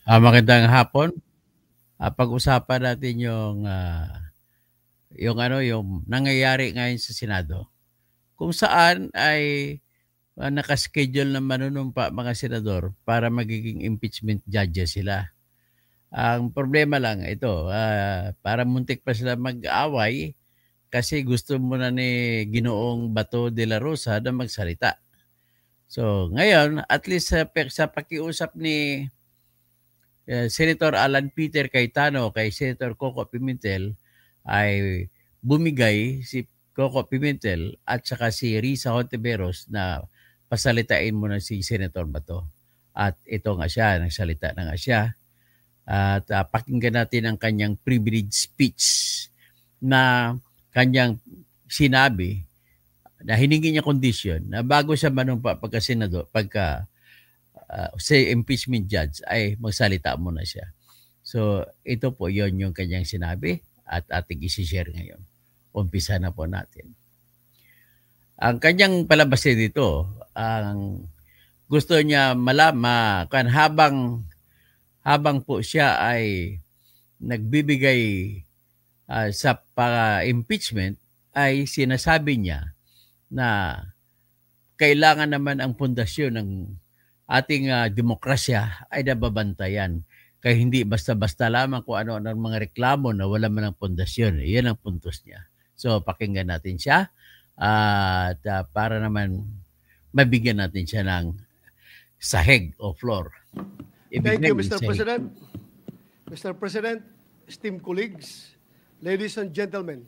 Magandang hapon. Pag-usapan natin yung nangyayari ngayon sa Senado, kung saan ay naka-schedule na manunumpa mga senador para magiging impeachment judges sila. Ang problema lang ito, parang muntik pa sila mag-away kasi gusto muna ni Ginoong Bato de la Rosa na magsalita. So ngayon, at least sa pakiusap ni Senator Alan Peter Cayetano kay Senator Coco Pimentel ay bumigay si Coco Pimentel at saka si Risa Hontiveros na pasalitain muna si Senator Bato. At ito nga siya, nagsalita na nga siya. At pakinggan natin ang kanyang privilege speech na kanyang sinabi na hiningi niya kondisyon na bago siya manumpa pagka say impeachment judge ay magsalita muna siya. So ito po yon yung kanyang sinabi at ating isi-share ngayon. Umpisa na po natin. Ang kanyang palabasin dito, ang gusto niya malaman habang po siya ay nagbibigay sa impeachment ay sinasabi niya na kailangan naman ang pundasyon ng ating demokrasya ay nababantayan. Kaya hindi basta-basta lamang kung ano ang mga reklamo na wala man ang pundasyon. Iyan ang puntos niya. So pakinggan natin siya at para naman mabigyan natin siya ng sahig o floor. Thank you, Mr. President. Mr. President, esteemed colleagues, ladies and gentlemen,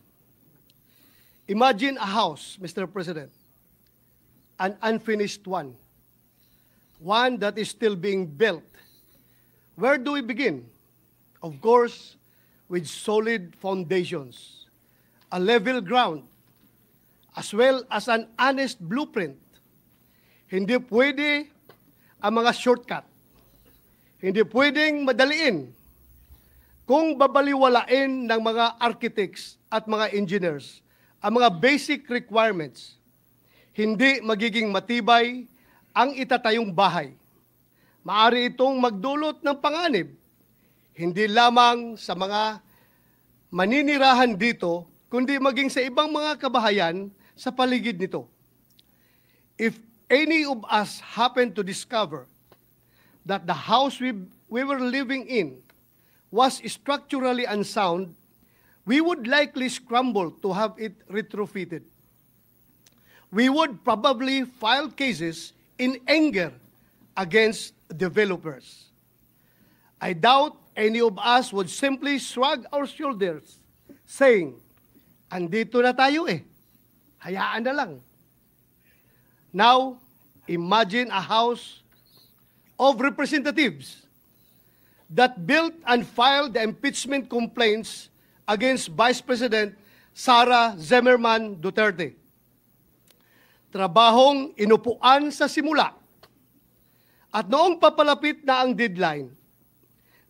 imagine a house, Mr. President, an unfinished one that is still being built. Where do we begin? Of course, with solid foundations, a level ground, as well as an honest blueprint. Hindi pwede ang mga shortcut. Hindi pwedeng madaliin kung babaliwalain ng mga architects at mga engineers ang mga basic requirements. Hindi magiging matibay ang itatayong bahay. Maaari itong magdulot ng panganib, hindi lamang sa mga maninirahan dito, kundi maging sa ibang mga kabahayan sa paligid nito. If any of us happen to discover that the house we were living in was structurally unsound, we would likely scramble to have it retrofitted. We would probably file cases in anger against developers. I doubt any of us would simply shrug our shoulders, saying, andito na tayo hayaan na lang. Now, imagine a house of representatives that built and filed the impeachment complaints against Vice President Sara Zimmerman Duterte. Trabahong inupuan sa simula. At noong papalapit na ang deadline,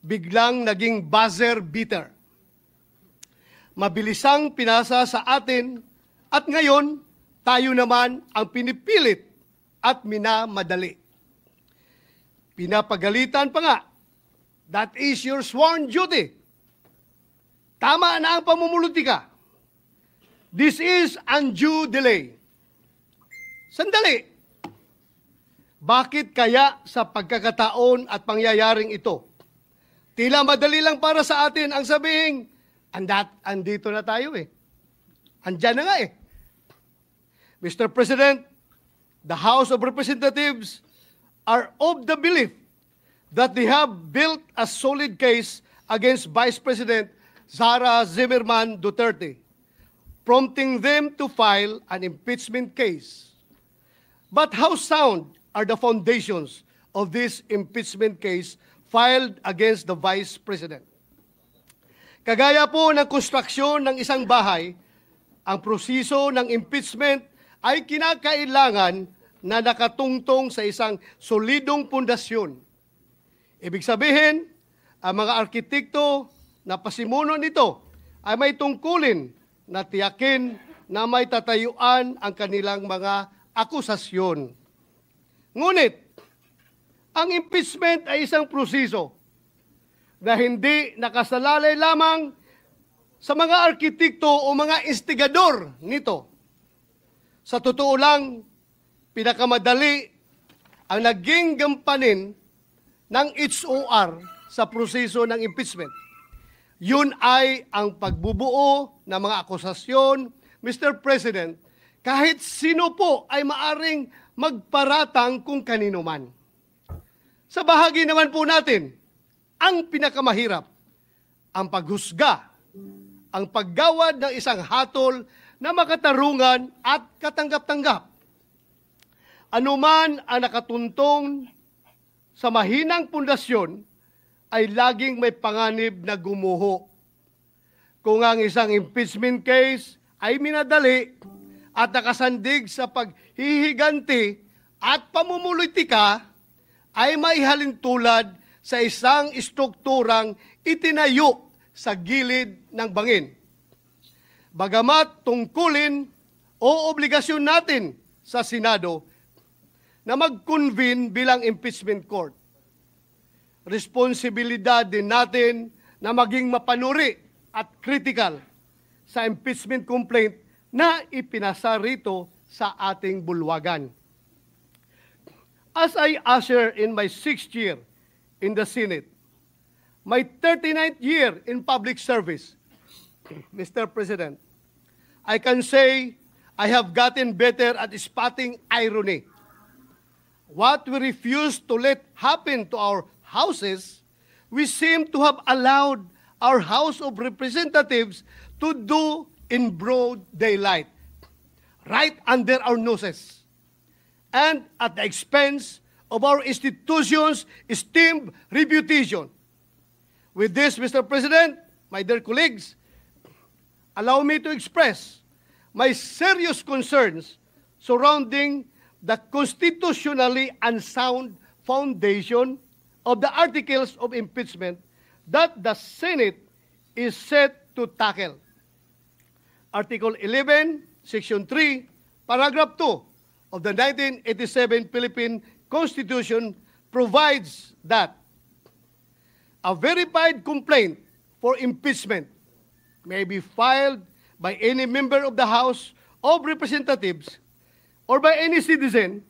biglang naging buzzer beater. Mabilisang pinasa sa atin at ngayon tayo naman ang pinipilit at minamadali. Pinapagalitan pa nga, that is your sworn duty. Tama na ang pamumulutika. This is undue delay. Sandali. Bakit kaya sa pagkakataon at pangyayaring ito, tila madali lang para sa atin ang sabihing, andito na tayo Andyan na nga Mr. President, the House of Representatives are of the belief that they have built a solid case against Vice President Sara Zimmerman Duterte, prompting them to file an impeachment case. But how sound are the foundations of this impeachment case filed against the Vice President? Kagaya po ng konstruksyon ng isang bahay, ang proseso ng impeachment ay kinakailangan na nakatungtong sa isang solidong pundasyon. Ibig sabihin, ang mga arkitekto na pasimuno nito ay may tungkulin na tiyakin na may tatayuan ang kanilang mga akusasyon. Ngunit, Ang impeachment ay isang proseso na hindi nakasalalay lamang sa mga arkitekto o mga instigador nito. Sa totoo lang, pinakamadali ang naging gampanin ng HOR sa proseso ng impeachment. Yun ay ang pagbubuo ng mga akusasyon, Mr. President, kahit sino po ay maaring magparatang kung kanino man. Sa bahagi naman po natin, ang pinakamahirap, ang paghusga, ang paggawad ng isang hatol na makatarungan at katanggap-tanggap. Anuman ang nakatuntong sa mahinang pundasyon ay laging may panganib na gumuho. Kung ang isang impeachment case ay minadali at nakasandig sa paghihiganti at pamumulitika, ay maihalin tulad sa isang estrukturang itinayo sa gilid ng bangin. Bagamat tungkulin o obligasyon natin sa Senado na mag-convene bilang impeachment court, responsibilidad din natin na maging mapanuri at critical sa impeachment complaint na ipinasa rito sa ating bulwagan. As I usher in my 6th year in the Senate, my 39th year in public service, Mr. President, I can say I have gotten better at spotting irony. What we refuse to let happen to our houses, we seem to have allowed our House of Representatives to do in broad daylight, right under our noses, and at the expense of our institution's esteemed reputation. With this, Mr. President, my dear colleagues, allow me to express my serious concerns surrounding the constitutionally unsound foundation of the articles of impeachment that the Senate is set to tackle. Article 11, Section 3, Paragraph 2 of the 1987 Philippine Constitution provides that a verified complaint for impeachment may be filed by any member of the House of Representatives or by any citizen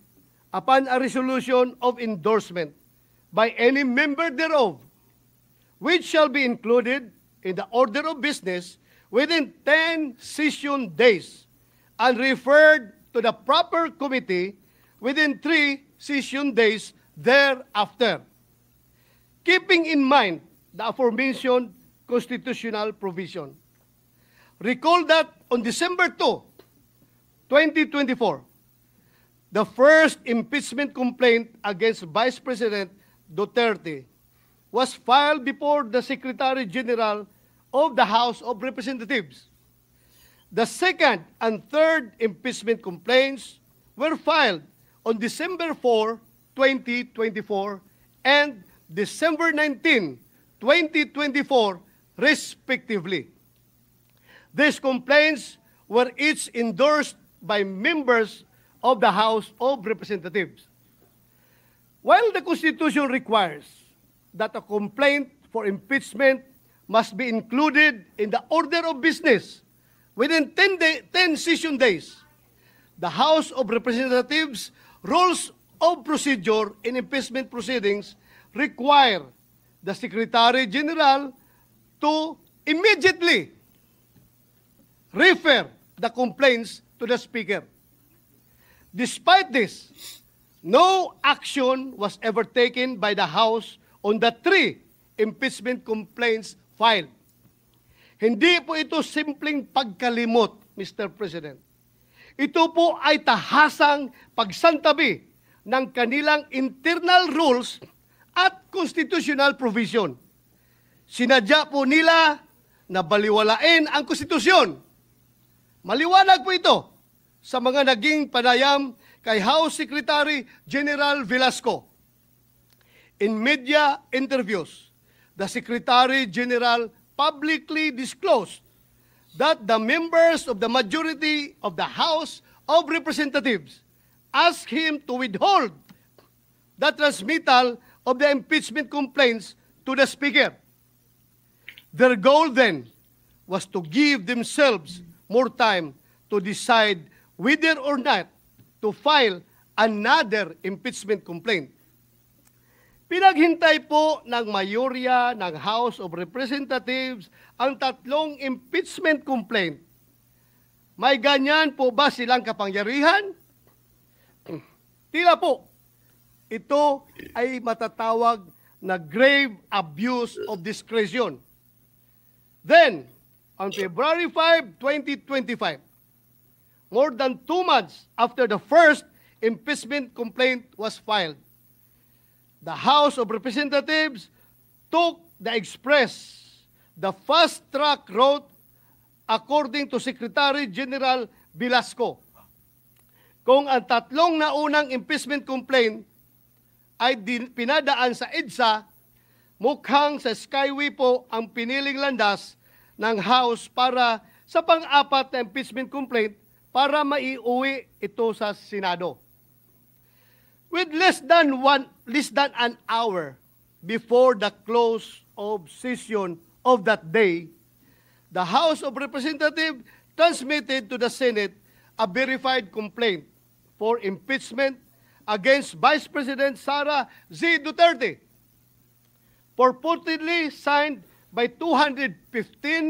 upon a resolution of endorsement by any member thereof, which shall be included in the order of business within 10 session days and referred to the proper committee within 3 session days thereafter, keeping in mind the aforementioned constitutional provision. Recall that on December 2, 2024, the first impeachment complaint against Vice President Duterte was filed before the Secretary General of the House of Representatives. The second and third impeachment complaints were filed on December 4, 2024 and December 19, 2024, respectively. These complaints were each endorsed by members of the House of Representatives. While the Constitution requires that a complaint for impeachment must be included in the order of business within 10 session days, the House of Representatives rules of procedure in impeachment proceedings require the Secretary General to immediately refer the complaints to the Speaker. Despite this, no action was ever taken by the House on the 3 impeachment complaints filed. Hindi po ito simpleng pagkalimot, Mr. President. Ito po ay tahasang pagsantabi ng kanilang internal rules at constitutional provision. Sinadya po nila na baliwalain ang konstitusyon. Maliwanag po ito sa mga naging panayam kay House Secretary General Velasco. In media interviews, the Secretary General publicly disclosed that the members of the majority of the House of Representatives asked him to withhold the transmittal of the impeachment complaints to the Speaker. Their goal then was to give themselves more time to decide whether or not to file another impeachment complaint. Pinaghintay po ng mayorya ng House of Representatives ang tatlong impeachment complaint. May ganyan po ba silang kapangyarihan? Tila po, ito ay matatawag na grave abuse of discretion. Then, on February 5, 2025, more than 2 months after the first impeachment complaint was filed, the House of Representatives took the express, the fast-track route according to Secretary General Velasco. Kung ang tatlong naunang impeachment complaint ay pinadaan sa EDSA, mukhang sa Skyway po ang piniling landas ng House para sa pang-apat na impeachment complaint para maiuwi ito sa Senado. With less than an hour before the close of session of that day, the House of Representatives transmitted to the Senate a verified complaint for impeachment against Vice President Sara Z. Duterte, purportedly signed by 215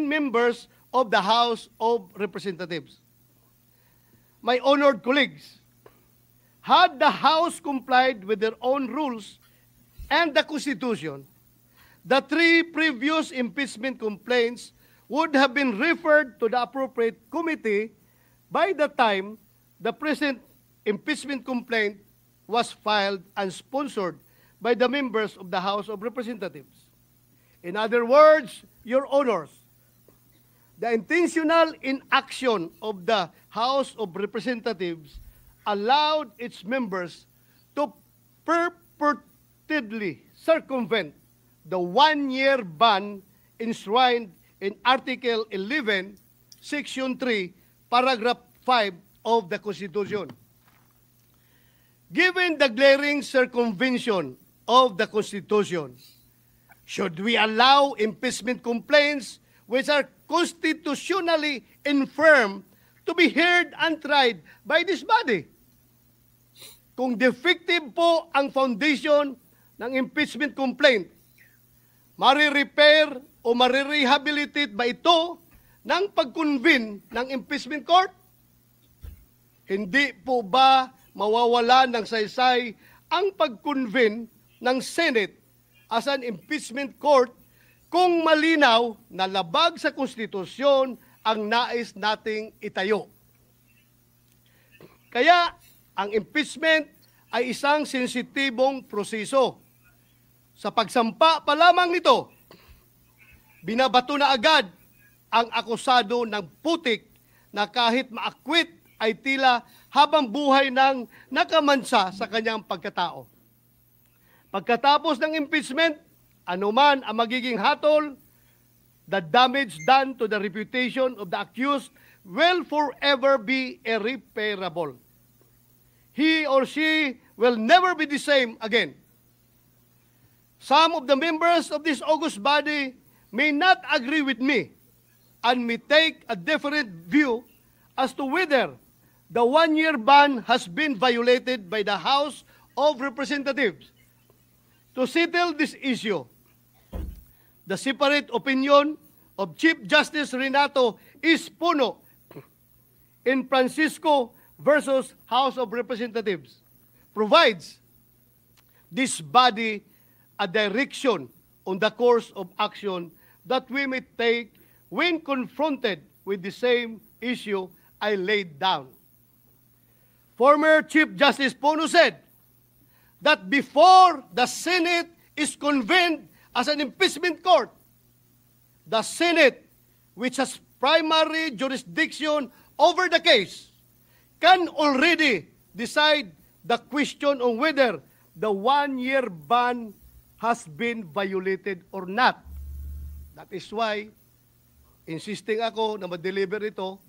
members of the House of Representatives. My honored colleagues, had the House complied with their own rules and the Constitution, the 3 previous impeachment complaints would have been referred to the appropriate committee by the time the present impeachment complaint was filed and sponsored by the members of the House of Representatives. In other words, Your Honors, the intentional inaction of the House of Representatives allowed its members to purportedly circumvent the 1-year ban enshrined in Article 11, Section 3, Paragraph 5 of the Constitution. Given the glaring circumvention of the Constitution, should we allow impeachment complaints which are constitutionally infirm to be heard and tried by this body? Kung defective po ang foundation ng impeachment complaint, marirepair o marirehabilitate ba ito ng pag-convene ng impeachment court? Hindi po ba mawawala ng saysay ang pag-convene ng Senate as an impeachment court kung malinaw na labag sa konstitusyon ang nais nating itayo? Kaya ang impeachment ay isang sensitibong proseso. Sa pagsampa pa lamang nito, binabato na agad ang akusado ng putik na kahit maakwit ay tila habang buhay ng nakamansa sa kanyang pagkatao. Pagkatapos ng impeachment, anuman ang magiging hatol, the damage done to the reputation of the accused will forever be irreparable. He or she will never be the same again. Some of the members of this august body may not agree with me and may take a different view as to whether the 1-year ban has been violated by the House of Representatives. To settle this issue, the separate opinion of Chief Justice Renato Espuno in Francisco versus House of Representatives provides this body a direction on the course of action that we may take when confronted with the same issue I laid down. Former Chief Justice Puno said that before the Senate is convened as an impeachment court, the Senate, which has primary jurisdiction over the case, can already decide the question on whether the 1-year ban has been violated or not. That is why, insisting ako na ma-deliver ito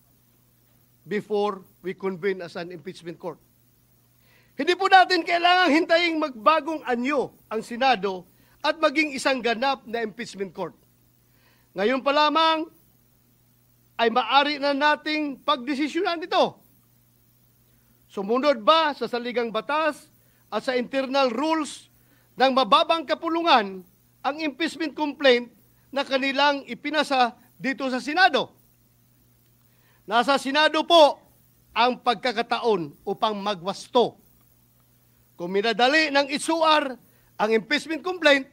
before we convene as an impeachment court. Hindi po natin kailangang hintayin magbagong anyo ang Senado at maging isang ganap na impeachment court. Ngayon pa lamang ay maaari na nating pagdesisyonan ito. Sumunod ba sa saligang batas at sa internal rules ng mababang kapulungan ang impeachment complaint na kanilang ipinasa dito sa Senado? Nasa Senado po ang pagkakataon upang magwasto. Kung minadali ng isuar ang impeachment complaint,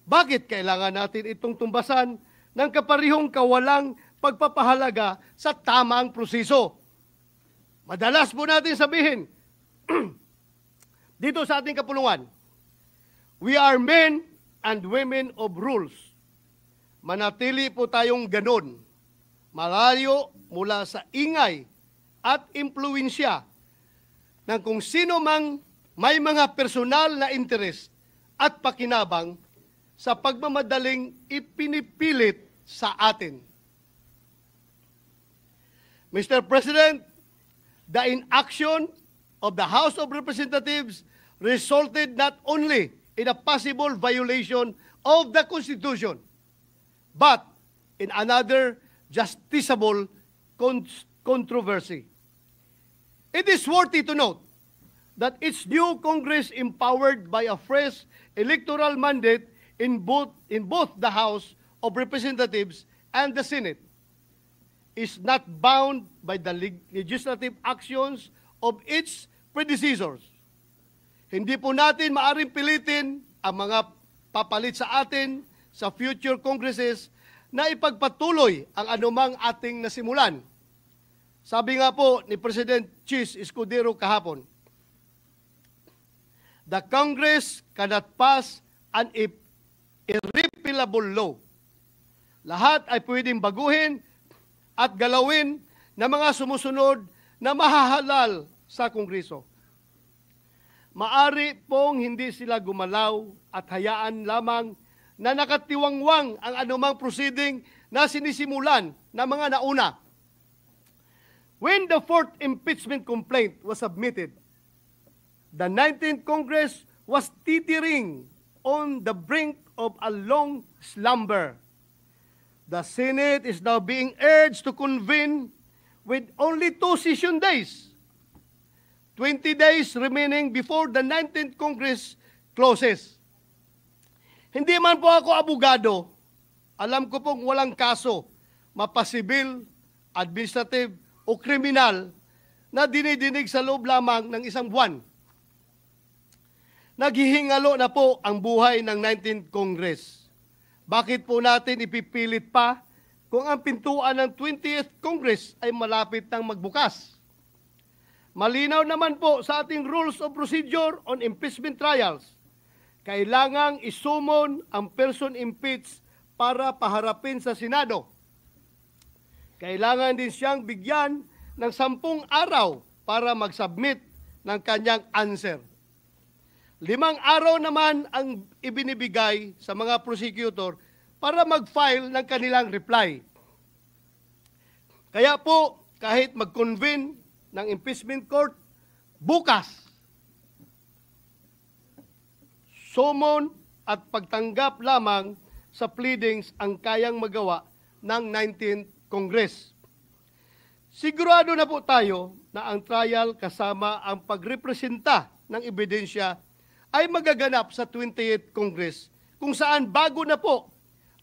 bakit kailangan natin itong tumbasan ng kaparihong kawalang pagpapahalaga sa tamang proseso? Madalas po natin sabihin, dito sa ating kapulungan, we are men and women of rules. Manatili po tayong ganon, malayo mula sa ingay at impluensya ng kung sino mang may mga personal na interes at pakinabang sa pagmamadaling ipinipilit sa atin. Mr. President, the inaction of the House of Representatives resulted not only in a possible violation of the Constitution, but in another justiciable controversy. It is worthy to note that its new Congress, empowered by a fresh electoral mandate in both the House of Representatives and the Senate, is not bound by the legislative actions of its predecessors. Hindi po natin maaring pilitin ang mga papalit sa atin sa future Congresses na ipagpatuloy ang anumang ating nasimulan. Sabi nga po ni President Chis Escudero kahapon, the Congress cannot pass an irrepealable law. Lahat ay pwedeng baguhin at galawin ng mga sumusunod na mahahalal sa Kongreso. Maari pong hindi sila gumalaw at hayaan lamang na nakatiwangwang ang anumang proceeding na sinisimulan ng mga nauna. When the fourth impeachment complaint was submitted, the 19th Congress was teetering on the brink of a long slumber. The Senate is now being urged to convene with only 2 session days, 20 days remaining before the 19th Congress closes. Hindi man po ako abogado, alam ko pong walang kaso, mapasibil, administrative o kriminal na dinidinig sa loob lamang ng isang buwan. Naghihingalo na po ang buhay ng 19th Congress. Bakit po natin ipipilit pa kung ang pintuan ng 20th Congress ay malapit nang magbukas? Malinaw naman po sa ating Rules of Procedure on Impeachment Trials, kailangang isumon ang person impeached para paharapin sa Senado. Kailangan din siyang bigyan ng 10 araw para mag-submit ng kanyang answer. 5 araw naman ang ibinibigay sa mga prosecutor para mag-file ng kanilang reply. Kaya po, kahit mag-convene ng impeachment court, bukas, summon at pagtanggap lamang sa pleadings ang kayang magawa ng 19th Congress. Sigurado na po tayo na ang trial kasama ang pagrepresenta ng ebidensya ay magaganap sa 20th Congress, kung saan bago na po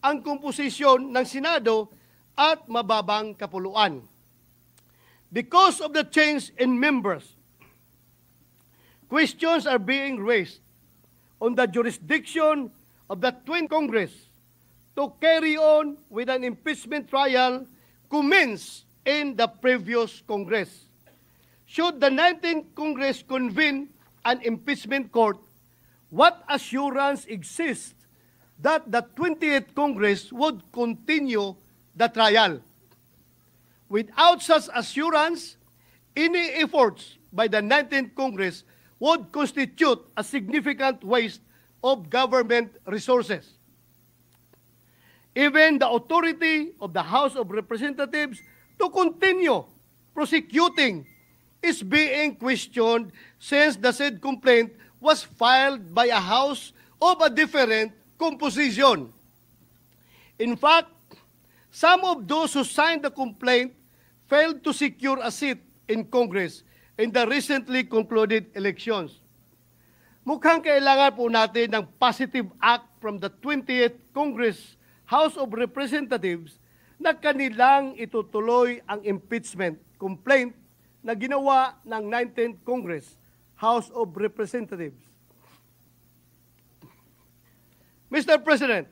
ang komposisyon ng Senado at mababang kapuluan. Because of the change in members, questions are being raised on the jurisdiction of the 20th Congress to carry on with an impeachment trial commenced in the previous Congress. Should the 19th Congress convene an impeachment court, what assurance exists that the 20th Congress would continue the trial? Without such assurance, any efforts by the 19th Congress would constitute a significant waste of government resources. Even the authority of the House of Representatives to continue prosecuting is being questioned since the said complaint was filed by a house of a different composition. In fact, some of those who signed the complaint failed to secure a seat in Congress in the recently concluded elections. Mukhang kailangan po natin ng positive act from the 20th Congress House of Representatives na kanilang itutuloy ang impeachment complaint na ginawa ng 19th Congress House of Representatives. Mr. President,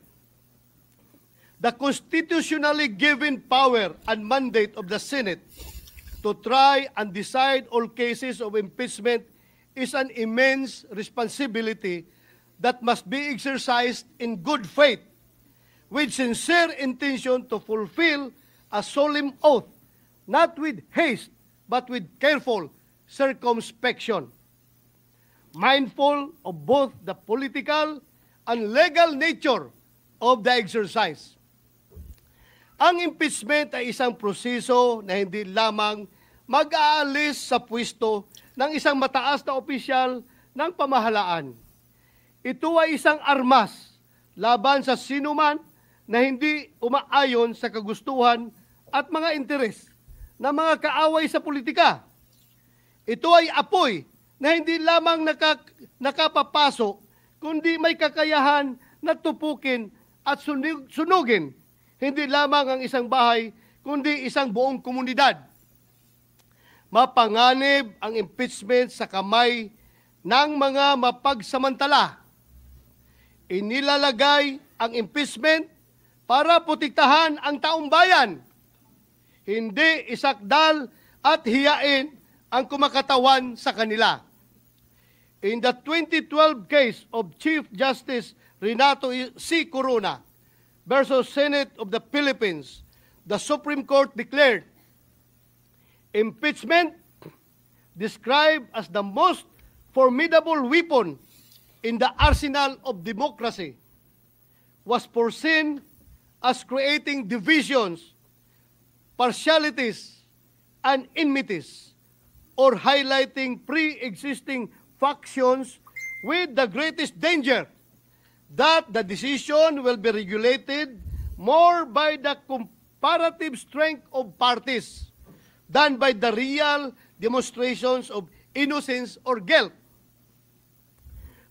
the constitutionally given power and mandate of the Senate to try and decide all cases of impeachment is an immense responsibility that must be exercised in good faith, with sincere intention to fulfill a solemn oath, not with haste, but with careful circumspection, mindful of both the political and legal nature of the exercise. Ang impeachment ay isang proseso na hindi lamang mag-aalis sa pwesto ng isang mataas na opisyal ng pamahalaan. Ito ay isang armas laban sa sinuman na hindi umaayon sa kagustuhan at mga interes ng mga kaaway sa politika. Ito ay apoy na hindi lamang nakapapasok, kundi may kakayahan na tupukin at sunugin hindi lamang ang isang bahay, kundi isang buong komunidad. Mapanganib ang impeachment sa kamay ng mga mapagsamantala. Inilalagay ang impeachment para protektahan ang taong bayan, hindi isakdal at hiyain ang kumakatawan sa kanila. In the 2012 case of Chief Justice Renato C. Corona versus Senate of the Philippines, the Supreme Court declared impeachment, described as the most formidable weapon in the arsenal of democracy, was foreseen as creating divisions, partialities, and enmities, or highlighting pre-existing factions, with the greatest danger that the decision will be regulated more by the comparative strength of parties than by the real demonstrations of innocence or guilt.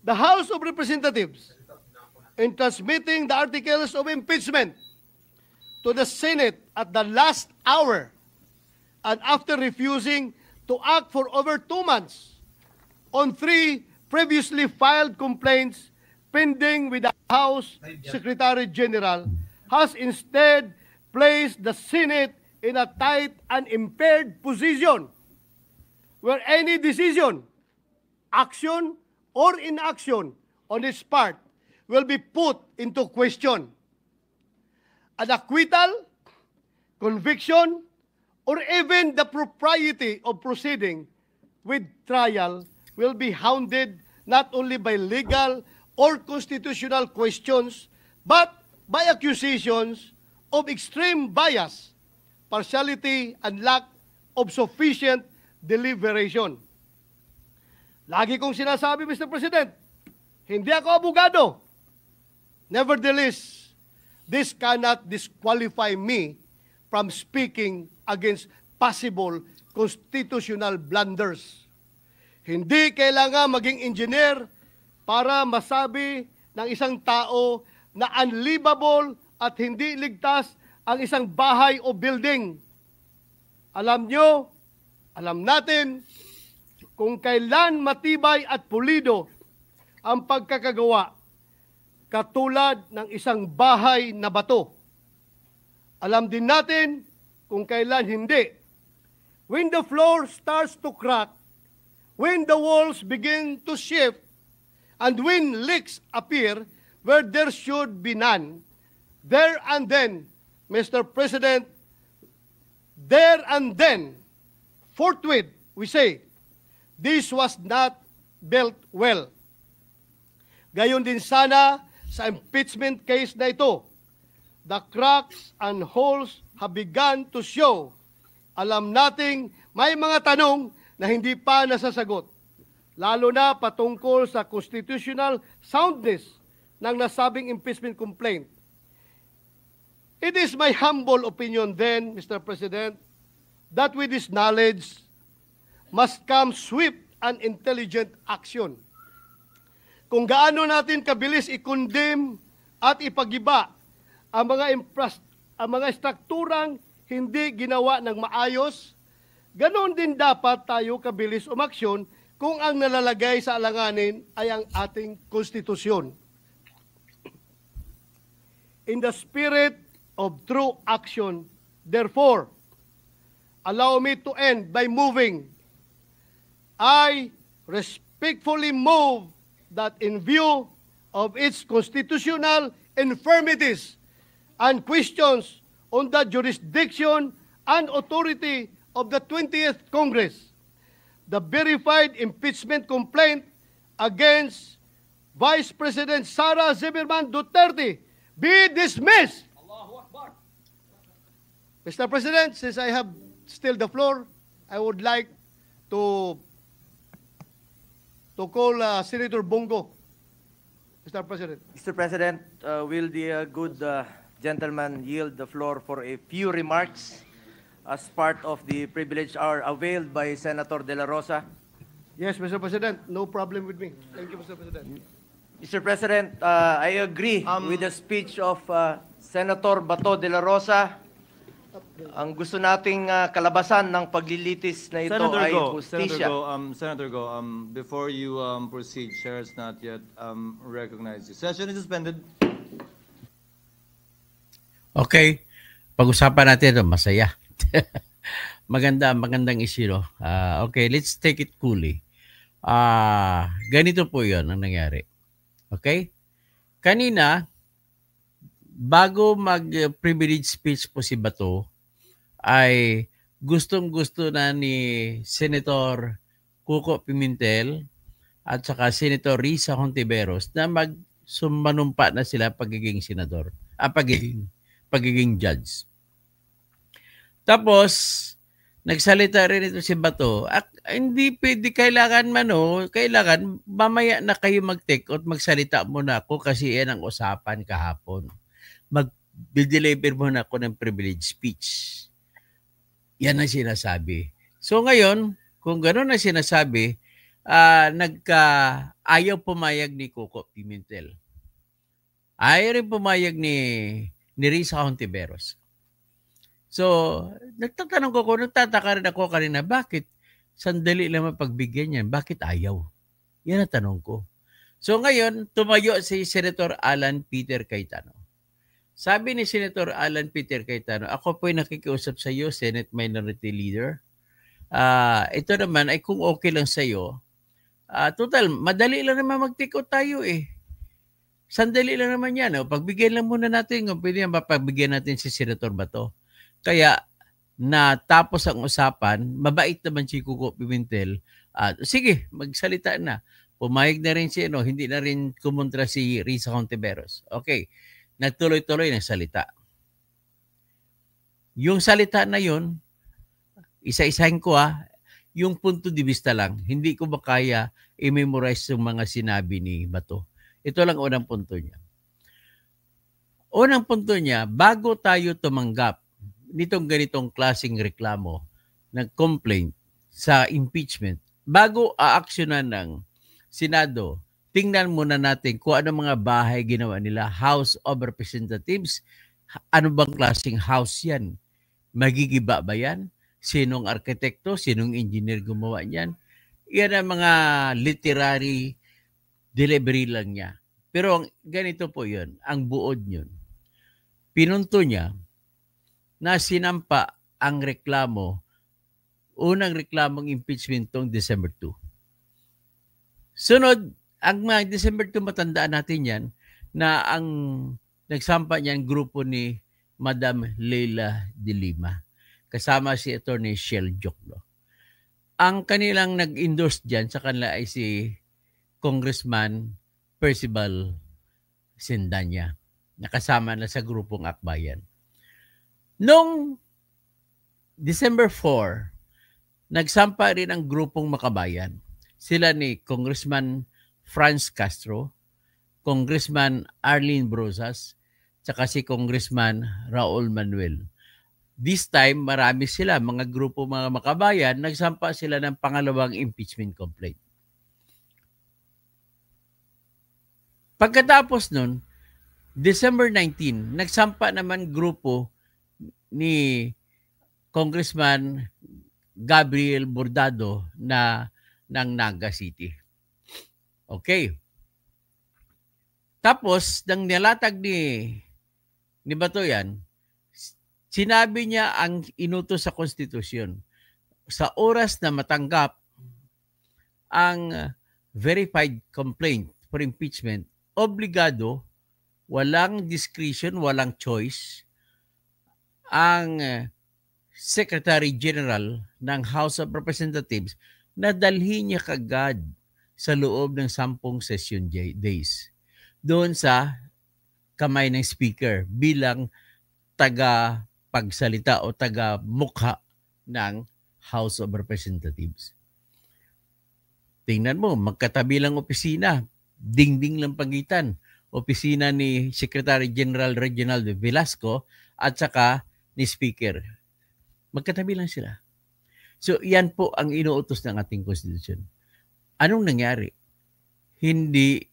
The House of Representatives, in transmitting the articles of impeachment to the Senate at the last hour and after refusing to act for over 2 months on 3 previously filed complaints pending with the House Secretary General, has instead placed the Senate in a tight and impaired position where any decision, action, or inaction on its part will be put into question. An acquittal, conviction, or even the propriety of proceeding with trial will be hounded not only by legal or constitutional questions, but by accusations of extreme bias, partiality, and lack of sufficient deliberation. Lagi kong sinasabi, Mr. President, hindi ako abogado. Nevertheless, this cannot disqualify me from speaking against possible constitutional blunders. Hindi kailangan maging engineer para masabi ng isang tao na unlivable at hindi ligtas ang isang bahay o building. Alam nyo, alam natin, kung kailan matibay at pulido ang pagkakagawa, katulad ng isang bahay na bato. Alam din natin kung kailan hindi. When the floor starts to crack, when the walls begin to shift, and when leaks appear where there should be none, there and then, Mr. President, there and then, forthwith, we say, this was not built well. Gayon din sana sa impeachment case na ito. The cracks and holes have begun to show. Alam nating may mga tanong na hindi pa nasasagot, lalo na patungkol sa constitutional soundness ng nasabing impeachment complaint. It is my humble opinion then, Mr. President, that with this knowledge must come swift and intelligent action. Kung gaano natin kabilis i-condemn at ipagiba ang mga strukturang hindi ginawa ng maayos, ganoon din dapat tayo kabilis umaksyon kung ang nalalagay sa alanganin ay ang ating konstitusyon. In the spirit of true action, therefore, allow me to end by moving. I respectfully move that in view of its constitutional infirmities and questions on the jurisdiction and authority of the 20th Congress, the verified impeachment complaint against Vice President Sara Zimmerman Duterte be dismissed. Mr. President, since I have still the floor, I would like to call Senator Bongo. Mr. President. Mr. President, will the good gentleman yield the floor for a few remarks as part of the privilege hour availed by Senator De La Rosa? Yes, Mr. President. No problem with me. Thank you, Mr. President. Mr. President, I agree with the speech of Senator Bato De La Rosa. Ang gusto nating kalabasan ng paglilitis na ito ay justisya. Senator Go, before you proceed, Chair has not yet recognized you. Session is suspended. Okay, pag-usapan natin ito, masaya. Magandang issue. No? Okay, let's take it coolly. Ganito po yun ang nangyari. Okay? Kanina, bago mag-privilege speech po si Bato, ay gustong-gusto na ni Senator Coco Pimentel at saka Senator Risa Hontiveros na magsumanumpa na sila pagiging senador, pagiging judge. Tapos, nagsalita rin ito si Bato, hindi pwede, kailangan mamaya na kayo mag-take out, magsalita muna ako kasi yan ang usapan kahapon. Mag-deliver muna ako ng privilege speech. Yan ang sinasabi. So ngayon, kung gano'n ang sinasabi, ayaw pumayag ni Coco Pimentel. Ayaw rin pumayag ni Risa Hontiveros. So, nagtataka rin ako kanina, bakit sandali lang mapagbigyan yan? Bakit ayaw? Yan ang tanong ko. So ngayon, tumayo si Senator Alan Peter Cayetano. Sabi ni Senator Alan Peter Cayetano, ako po'y nakikiusap sa iyo, Senate Minority Leader. Ito naman ay kung okay lang sa iyo, total, madali lang naman mag-take out tayo eh. Sandali lang naman yan. Pagbigyan lang muna natin, kung pwede yan, pagbigyan natin si Senator Bato. Kaya, natapos ang usapan, mabait naman si Coco Pimentel. Sige, magsalita na. Pumayag na rin si, hindi na rin kumontra si Risa Hontiveros. Okay. Nagtuloy-tuloy ng salita. Yung salita na yun, isa-isahin ko yung punto de vista lang. Hindi ko ba kaya i-memorize yung mga sinabi ni Bato. Ito lang unang punto niya. Unang punto niya, bago tayo tumanggap nitong ganitong klaseng reklamo, nag-complaint sa impeachment, bago aaksyonan ng Senado, tingnan muna natin kung ano mga bahay ginawa nila, House of Representatives. Ano bang klaseng house yan? Magigiba ba yan? Sinong arkitekto? Sinong engineer gumawa niyan? Yan ang mga literary delivery lang niya. Pero ganito po yun, ang buod yun. Pinunto niya na sinampa ang reklamo, unang reklamong impeachment tong December 2. Sunod, ang mga December 2, matandaan natin yan, na ang nagsampa niyan grupo ni Madam Leila de Lima. Kasama si Attorney Shell Joklo. Ang kanilang nag-endorse dyan sa kanila ay si Congressman Percival Sendanya, nakasama na sa grupong Akbayan. Noong December 4, nagsampa rin ang grupong Makabayan. Sila ni Congressman Franz Castro, Congressman Arlene Brosas, tsaka si Congressman Raul Manuel. This time, marami sila, mga grupo mga Makabayan, nagsampa sila ng pangalawang impeachment complaint. Pagkatapos nun, December 19, nagsampa naman grupo ni Congressman Gabriel Bordado ng Naga City. Okay. Tapos, nang nilatag ni Batoyan, sinabi niya ang inutos sa konstitusyon. Sa oras na matanggap ang verified complaint for impeachment, obligado, walang discretion, walang choice, ang Secretary General ng House of Representatives na dalhin niya kagad sa loob ng 10 session days doon sa kamay ng Speaker bilang taga-pagsalita o taga-mukha ng House of Representatives. Tingnan mo, magkatabi lang opisina, dingding lang pagitan. Opisina ni Secretary General Reginaldo Velasco at saka ni Speaker. Magkatabi lang sila. So, yan po ang inuutos ng ating konstitusyon. Anong nangyari? Hindi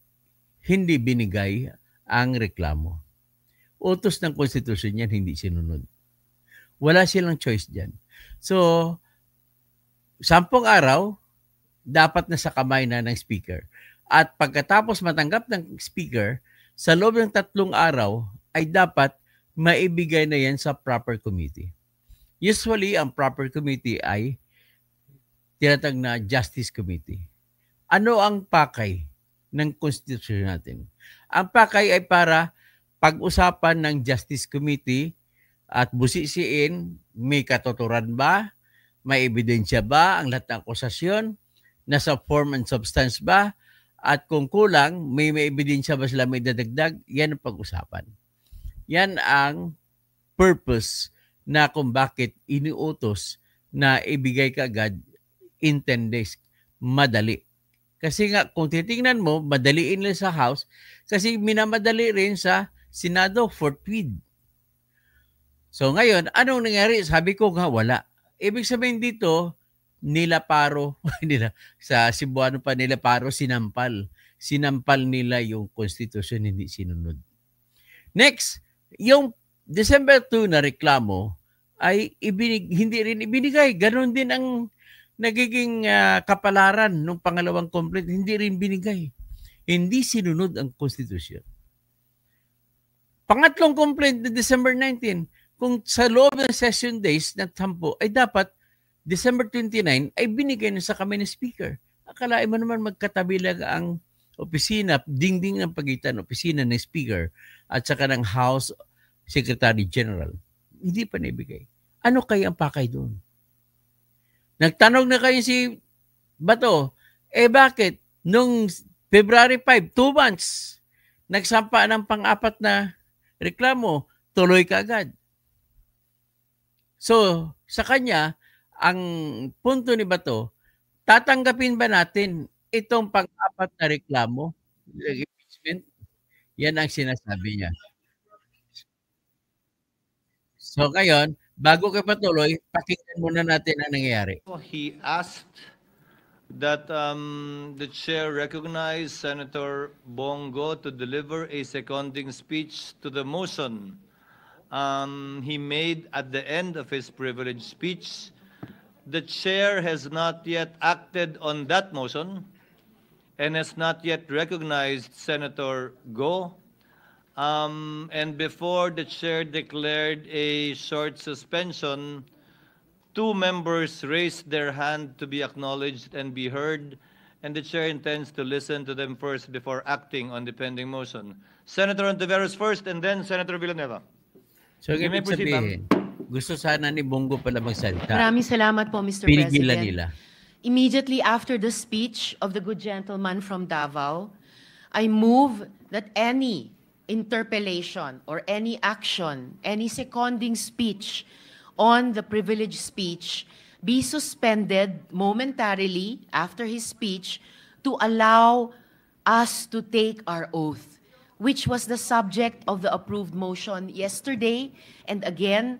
binigay ang reklamo. Utos ng konstitusyon yan, hindi sinunod. Wala silang choice dyan. So, 10 araw, dapat na sa kamay na ng Speaker. At pagkatapos matanggap ng Speaker, sa loob ng 3 araw, ay dapat maibigay na yan sa proper committee. Usually, ang proper committee ay tinatag na Justice Committee. Ano ang pakay ng konstitusyon natin? Ang pakay ay para pag-usapan ng Justice Committee at busisiin, may katuturan ba? May ebidensya ba ang lahat ng akusasyon? Nasa form and substance ba? At kung kulang, may ebidensya ba sila may dadagdag? Yan ang pag-usapan. Yan ang purpose na kung bakit iniutos na ibigay kaagad in 10 days. Madali. Kasi nga, kung titingnan mo, madaliin lang sa House kasi minamadali rin sa Senado for tweed. So ngayon, anong nangyari? Sabi ko nga, wala. Ibig sabihin dito, nilaparo, sa Cebuano pa nilaparo, sinampal. Sinampal nila yung konstitusyon, hindi sinunod. Next, yung December 2 na reklamo ay hindi rin ibinigay. Ganon din ang nagiging kapalaran ng pangalawang complaint. Hindi rin binigay. Hindi sinunod ang konstitusyon. Pangatlong complaint na December 19, kung sa loob ng session days na 10 ay dapat December 29 ay binigay na sa kami ng Speaker. Akalain mo naman magkatabi lang ang opisina, dingding ng pagitan, opisina ng Speaker at saka ng House Secretary General. Hindi pa naibigay. Ano kaya ang pakay doon? Nagtanong na kayo si Bato, bakit? Nung February 5, 2 months, nagsampa ng pang-4 na reklamo, tuloy ka agad. So, sa kanya, ang punto ni Bato, tatanggapin ba natin itong pang-4 na reklamo? Impeachment? Yan ang sinasabi niya. So ngayon, bago ka patuloy, pakinggan muna natin ang nangyayari. He asked that the chair recognize Senator Bongo to deliver a seconding speech to the motion he made at the end of his privileged speech. The chair has not yet acted on that motion and has not yet recognized Senator Go. And before the chair declared a short suspension, 2 members raised their hand to be acknowledged and be heard, and the chair intends to listen to them first before acting on the pending motion. Senator Ontiveros first, and then Senator Villanueva. So, ibig sabihin, gusto sana ni Bongo pala magsalita. Maraming salamat po, Mr. Pinigilan President. nila. Immediately after the speech of the good gentleman from Davao, I move that any interpellation or any action, any seconding speech on the privileged speech be suspended momentarily after his speech to allow us to take our oath, which was the subject of the approved motion yesterday, and again,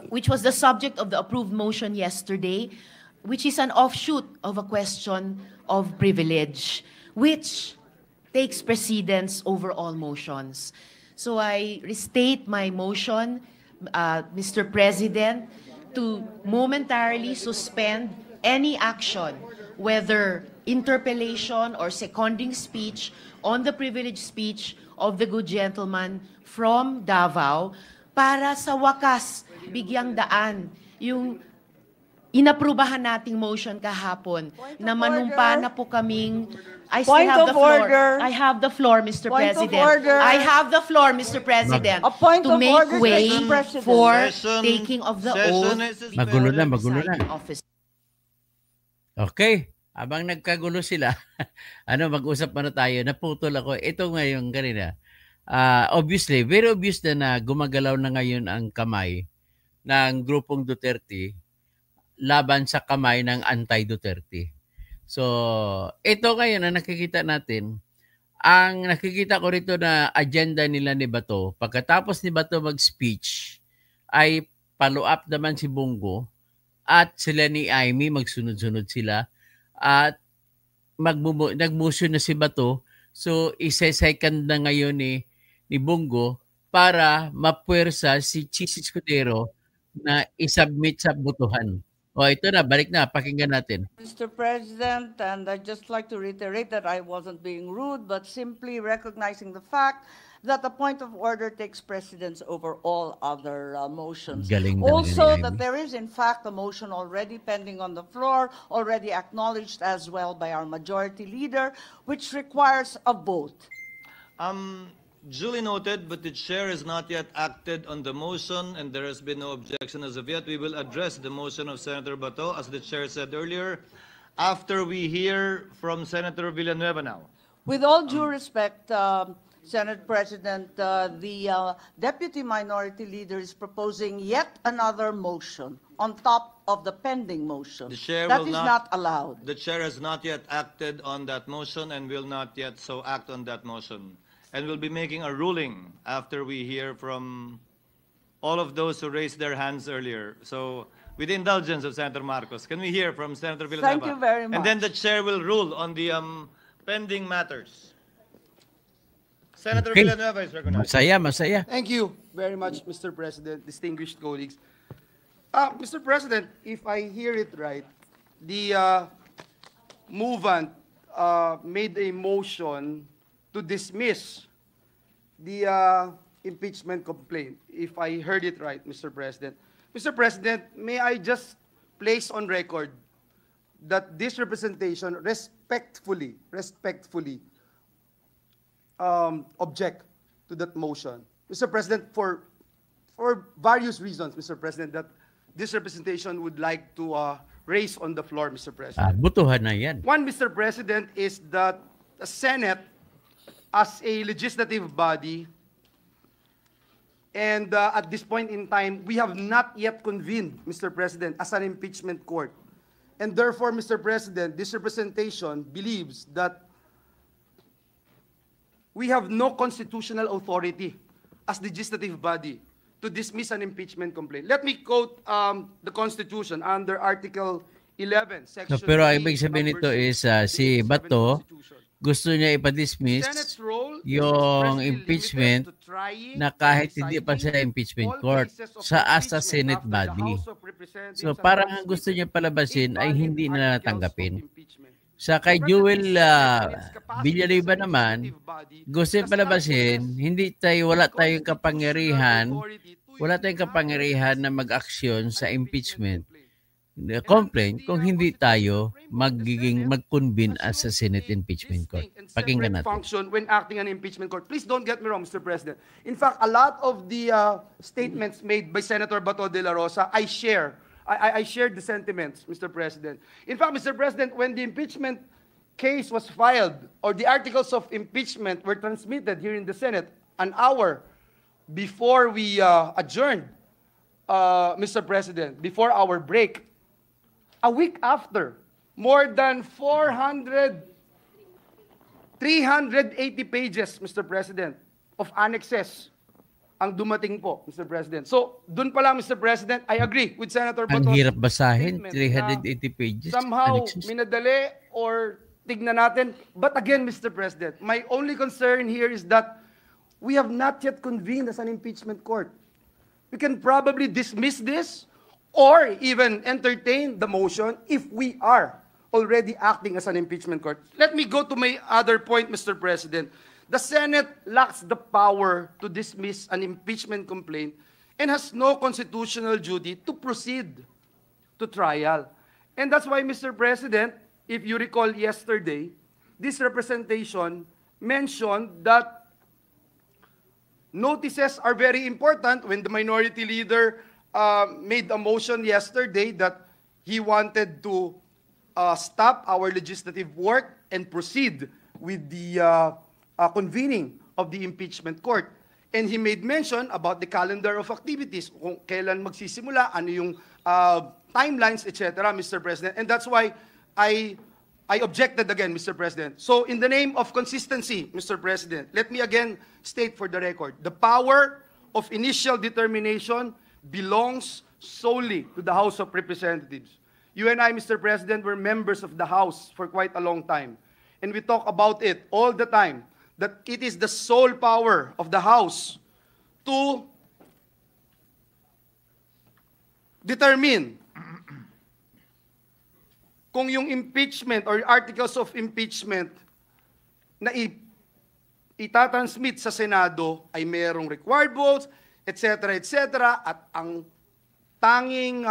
which was the subject of the approved motion yesterday, which is an offshoot of a question of privilege, which takes precedence over all motions. So I restate my motion, Mr. President, to momentarily suspend any action, whether interpellation or seconding speech, on the privileged speech of the good gentleman from Davao, para sa wakas bigyang daan yung inaprubahan nating motion kahapon na manumpa na po kaming I still have the floor. I have the floor, Mr. President. I have the floor, Mr. President, to make way for taking of the oath. Magulo na. Okay. Habang nagkagulo sila, mag-usap muna tayo. Naputol ako. Ito ngayon kanina. Obviously, very obvious na gumagalaw na ngayon ang kamay ng grupong Duterte laban sa kamay ng anti-Duterte. So, ito ngayon na nakikita natin, ang nakikita ko rito na agenda nila ni Bato, pagkatapos ni Bato mag-speech, ay follow up naman si Bongo at sila ni Amy, magsunod-sunod sila at nag-motion na si Bato. So, isa-second na ngayon ni Bongo para mapuwersa si Chis Escudero na isubmit sa botohan. O, ito na, balik na, pakinggan natin. Mr. President, and I'd just like to reiterate that I wasn't being rude, but simply recognizing the fact that the point of order takes precedence over all other motions. Also, that there is in fact a motion already pending on the floor, already acknowledged as well by our majority leader, which requires a vote. Duly noted, but the chair has not yet acted on the motion and there has been no objection as of yet. We will address the motion of Senator Bato, as the chair said earlier, after we hear from Senator Villanueva now. With all due respect, Senate President, the Deputy Minority Leader is proposing yet another motion on top of the pending motion. The chair that will is not allowed. The chair has not yet acted on that motion and will not yet so act on that motion. And we'll be making a ruling after we hear from all of those who raised their hands earlier. So, with the indulgence of Senator Marcos, can we hear from Senator Villanueva? Thank you very much. And then the chair will rule on the pending matters. Senator Villanueva is recognized. Masaya. Thank you very much, Mr. President, distinguished colleagues. Mr. President, if I hear it right, the movant made a motion to dismiss the impeachment complaint, if I heard it right, Mr. President. Mr. President, may I just place on record that this representation respectfully object to that motion. Mr. President, for various reasons, Mr. President, that this representation would like to raise on the floor, Mr. President. Botohan na yan. One, Mr. President, is that the Senate, as a legislative body, and at this point in time, we have not yet convened, Mr. President, as an impeachment court. And therefore, Mr. President, this representation believes that we have no constitutional authority as legislative body to dismiss an impeachment complaint. Let me quote the Constitution under Article 11, Section No, pero 3, ibig sabihin nito number is 6, si Bato gusto niya ipa-dismiss Senate's role yung is impeachment limited to trying, na kahit hindi pa sa impeachment all court cases of as a impeachment Senate after the body. House of Representatives So and parang House ang gusto niya Speaker palabasin ay invalid hindi na articles of natanggapin. impeachment. Sa kay Jewel Villanueva naman, gusto niya palabasin, wala tayong kapangyarihan na mag-aksyon sa impeachment complaint kung hindi tayo mag-convene as a Senate impeachment court. Pakinggan natin. Function when acting an impeachment court. Please don't get me wrong, Mr. President. In fact, a lot of the statements made by Senator Bato de la Rosa, I share. I shared the sentiments, Mr. President. In fact, Mr. President, when the impeachment case was filed or the articles of impeachment were transmitted here in the Senate an hour before we adjourned Mr. President, before our break, a week after, more than 380 pages, Mr. President, of annexes ang dumating po, Mr. President. So, dun pa lang, Mr. President, I agree with Senator Bato's Ang hirap basahin, statement 380 pages. somehow annexes. minadali or tignan natin. But again, Mr. President, my only concern here is that we have not yet convened as an impeachment court. We can probably dismiss this or even entertain the motion if we are already acting as an impeachment court. Let me go to my other point, Mr. President. The Senate lacks the power to dismiss an impeachment complaint and has no constitutional duty to proceed to trial. And that's why, Mr. President, if you recall yesterday, this representation mentioned that notices are very important when the minority leader made a motion yesterday that he wanted to stop our legislative work and proceed with the convening of the impeachment court. And he made mention about the calendar of activities, kung kailan magsisimula, ano yung timelines, etc., Mr. President. And that's why I objected again, Mr. President. So in the name of consistency, Mr. President, let me again state for the record, the power of initial determination belongs solely to the House of Representatives. You and I, Mr. President, were members of the House for quite a long time. And we talk about it all the time, that it is the sole power of the House to determine kung yung impeachment or articles of impeachment na itatransmit sa Senado ay mayroong required votes, etc., etc., at ang tanging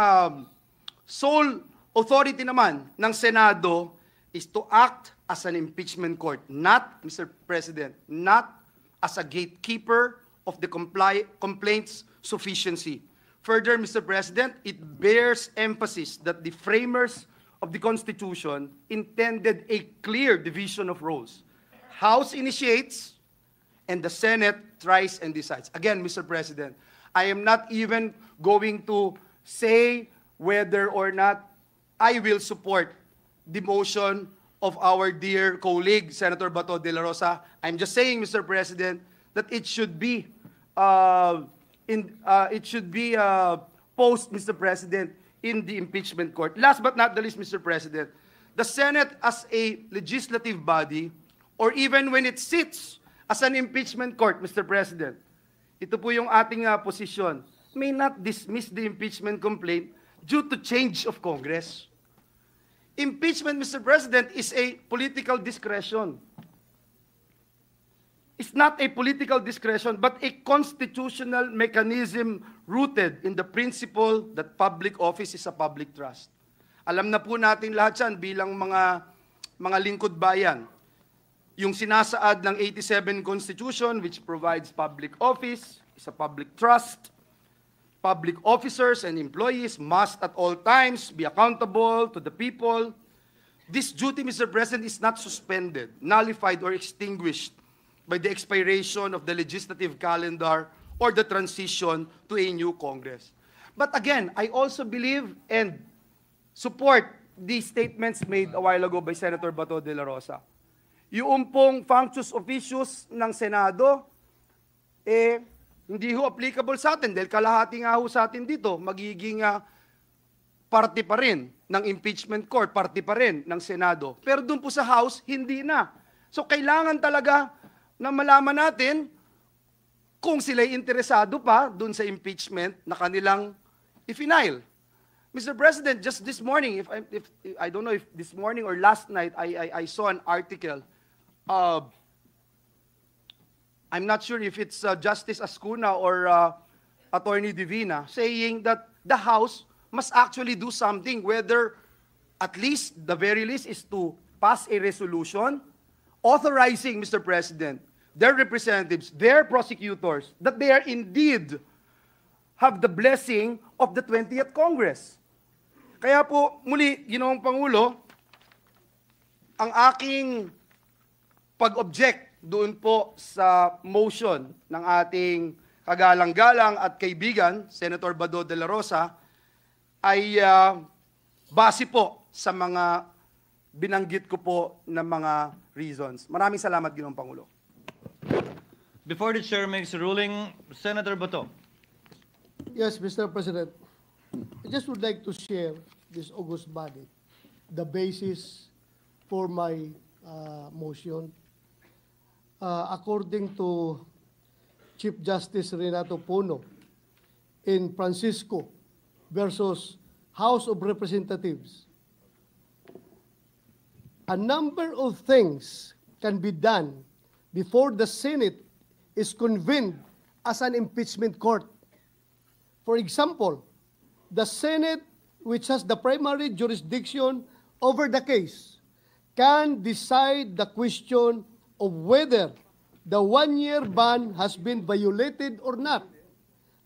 sole authority naman ng Senado is to act as an impeachment court, not, Mr. President, not as a gatekeeper of the complaint's sufficiency. Further, Mr. President, it bears emphasis that the framers of the Constitution intended a clear division of roles. House initiates, and the Senate tries and decides. Again, Mr. President, I am not even going to say whether or not I will support the motion of our dear colleague, Senator Bato de la Rosa. I'm just saying, Mr. President, that it should be post, Mr. President, in the impeachment court. Last but not the least, Mr. President, the Senate as a legislative body, or even when it sits as an impeachment court, Mr. President, ito po yung ating posisyon, may not dismiss the impeachment complaint due to change of Congress. Impeachment, Mr. President, is a political discretion. It's not a political discretion, but a constitutional mechanism rooted in the principle that public office is a public trust. Alam na po natin lahat yan bilang mga lingkod bayan. Yung sinasaad ng 87 Constitution, which provides public office, is a public trust. Public officers and employees must at all times be accountable to the people. This duty, Mr. President, is not suspended, nullified, or extinguished by the expiration of the legislative calendar or the transition to a new Congress. But again, I also believe and support the statements made a while ago by Senator Bato de la Rosa. Yung pong functus officius ng Senado, hindi ho applicable sa atin dahil kalahati nga ho sa atin dito, magiging party pa rin ng impeachment court, party pa rin ng Senado. Pero doon po sa House, hindi na. So kailangan talaga na malaman natin kung sila'y interesado pa doon sa impeachment na kanilang i-final. Mr. President, just this morning, if I don't know if this morning or last night, I saw an article. I'm not sure if it's Justice Ascuna or Attorney Divina saying that the House must actually do something, whether at least, the very least, is to pass a resolution authorizing, Mr. President, their representatives, their prosecutors, that they are indeed have the blessing of the 20th Congress. Kaya po, muli, Ginoong Pangulo, ang aking pag-object doon po sa motion ng ating kagalang-galang at kaibigan, Senator Bato de la Rosa, ay base po sa mga binanggit ko po na mga reasons. Maraming salamat, Ginoong Pangulo. Before the chair makes a ruling, Senator Bato. Yes, Mr. President. I just would like to share this august body, the basis for my motion. According to Chief Justice Renato Puno in Francisco versus House of Representatives, a number of things can be done before the Senate is convened as an impeachment court. For example, the Senate, which has the primary jurisdiction over the case, can decide the question of whether the one-year ban has been violated or not.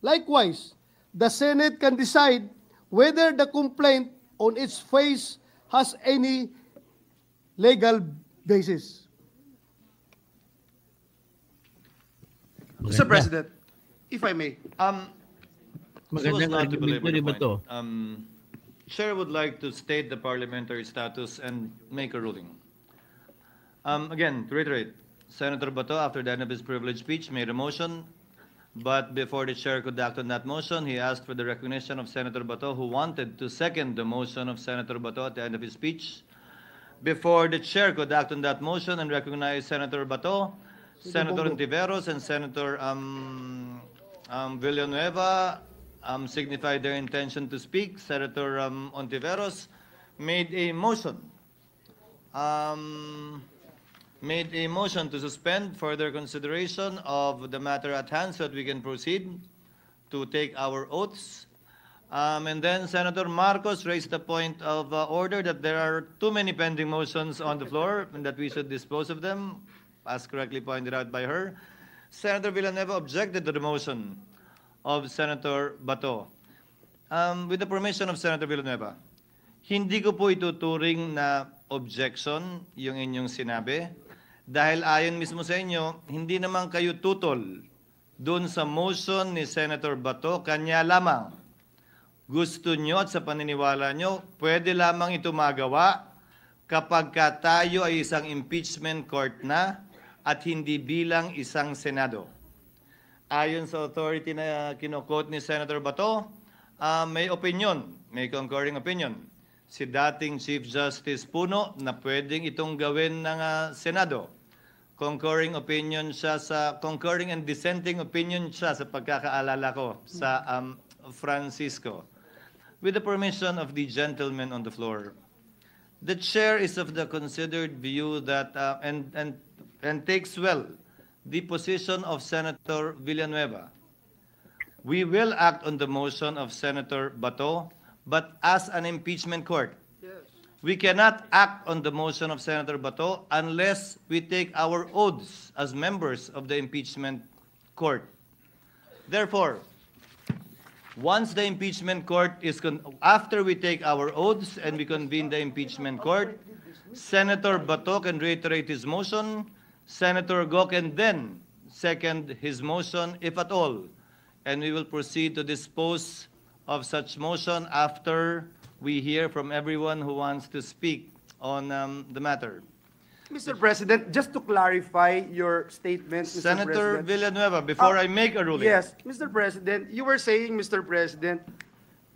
Likewise, the Senate can decide whether the complaint on its face has any legal basis. Mr. President, if I may. So as Magandang not to argumento belabor ni the Bato. point, Chair would like to state the parliamentary status and make a ruling. Again, to reiterate, Senator Bato, after the end of his privileged speech, made a motion, but before the chair could act on that motion, he asked for the recognition of Senator Bato, who wanted to second the motion of Senator Bato at the end of his speech. Before the chair could act on that motion and recognize Senator Bato, Senator Ontiveros and Senator Villanueva signified their intention to speak. Senator Ontiveros made a motion. To suspend further consideration of the matter at hand so that we can proceed to take our oaths. And then Senator Marcos raised the point of order that there are too many pending motions on the floor and that we should dispose of them, as correctly pointed out by her. Senator Villanueva objected to the motion of Senator Bato. With the permission of Senator Villanueva, hindi ko po ituturing na objection yung inyong sinabi dahil ayon mismo sa inyo, hindi naman kayo tutol doon sa motion ni Senator Bato, kanya lamang. Gusto nyo at sa paniniwala nyo, pwede lamang ito magawa kapag tayo ay isang impeachment court na at hindi bilang isang Senado. Ayon sa authority na kinokot ni Senator Bato, may opinion, may concurring opinion. Si dating Chief Justice Puno na pwedeng itong gawin ng Senado. Concurring and dissenting opinion siya sa pagkakaalala ko sa Francisco. With the permission of the gentleman on the floor, the chair is of the considered view that and takes well the position of Senator Villanueva. We will act on the motion of Senator Bato, but as an impeachment court. Yes. We cannot act on the motion of Senator Bato unless we take our oaths as members of the impeachment court. Therefore, once the impeachment court is after we take our oaths and we convene the impeachment court, Senator Bato can reiterate his motion. Senator Go can then second his motion, if at all, and we will proceed to dispose of such motion after we hear from everyone who wants to speak on the matter. Mr. President, just to clarify your statement, Mr. Senator President. Villanueva, before I make a ruling. Yes, Mr. President, you were saying, Mr. President,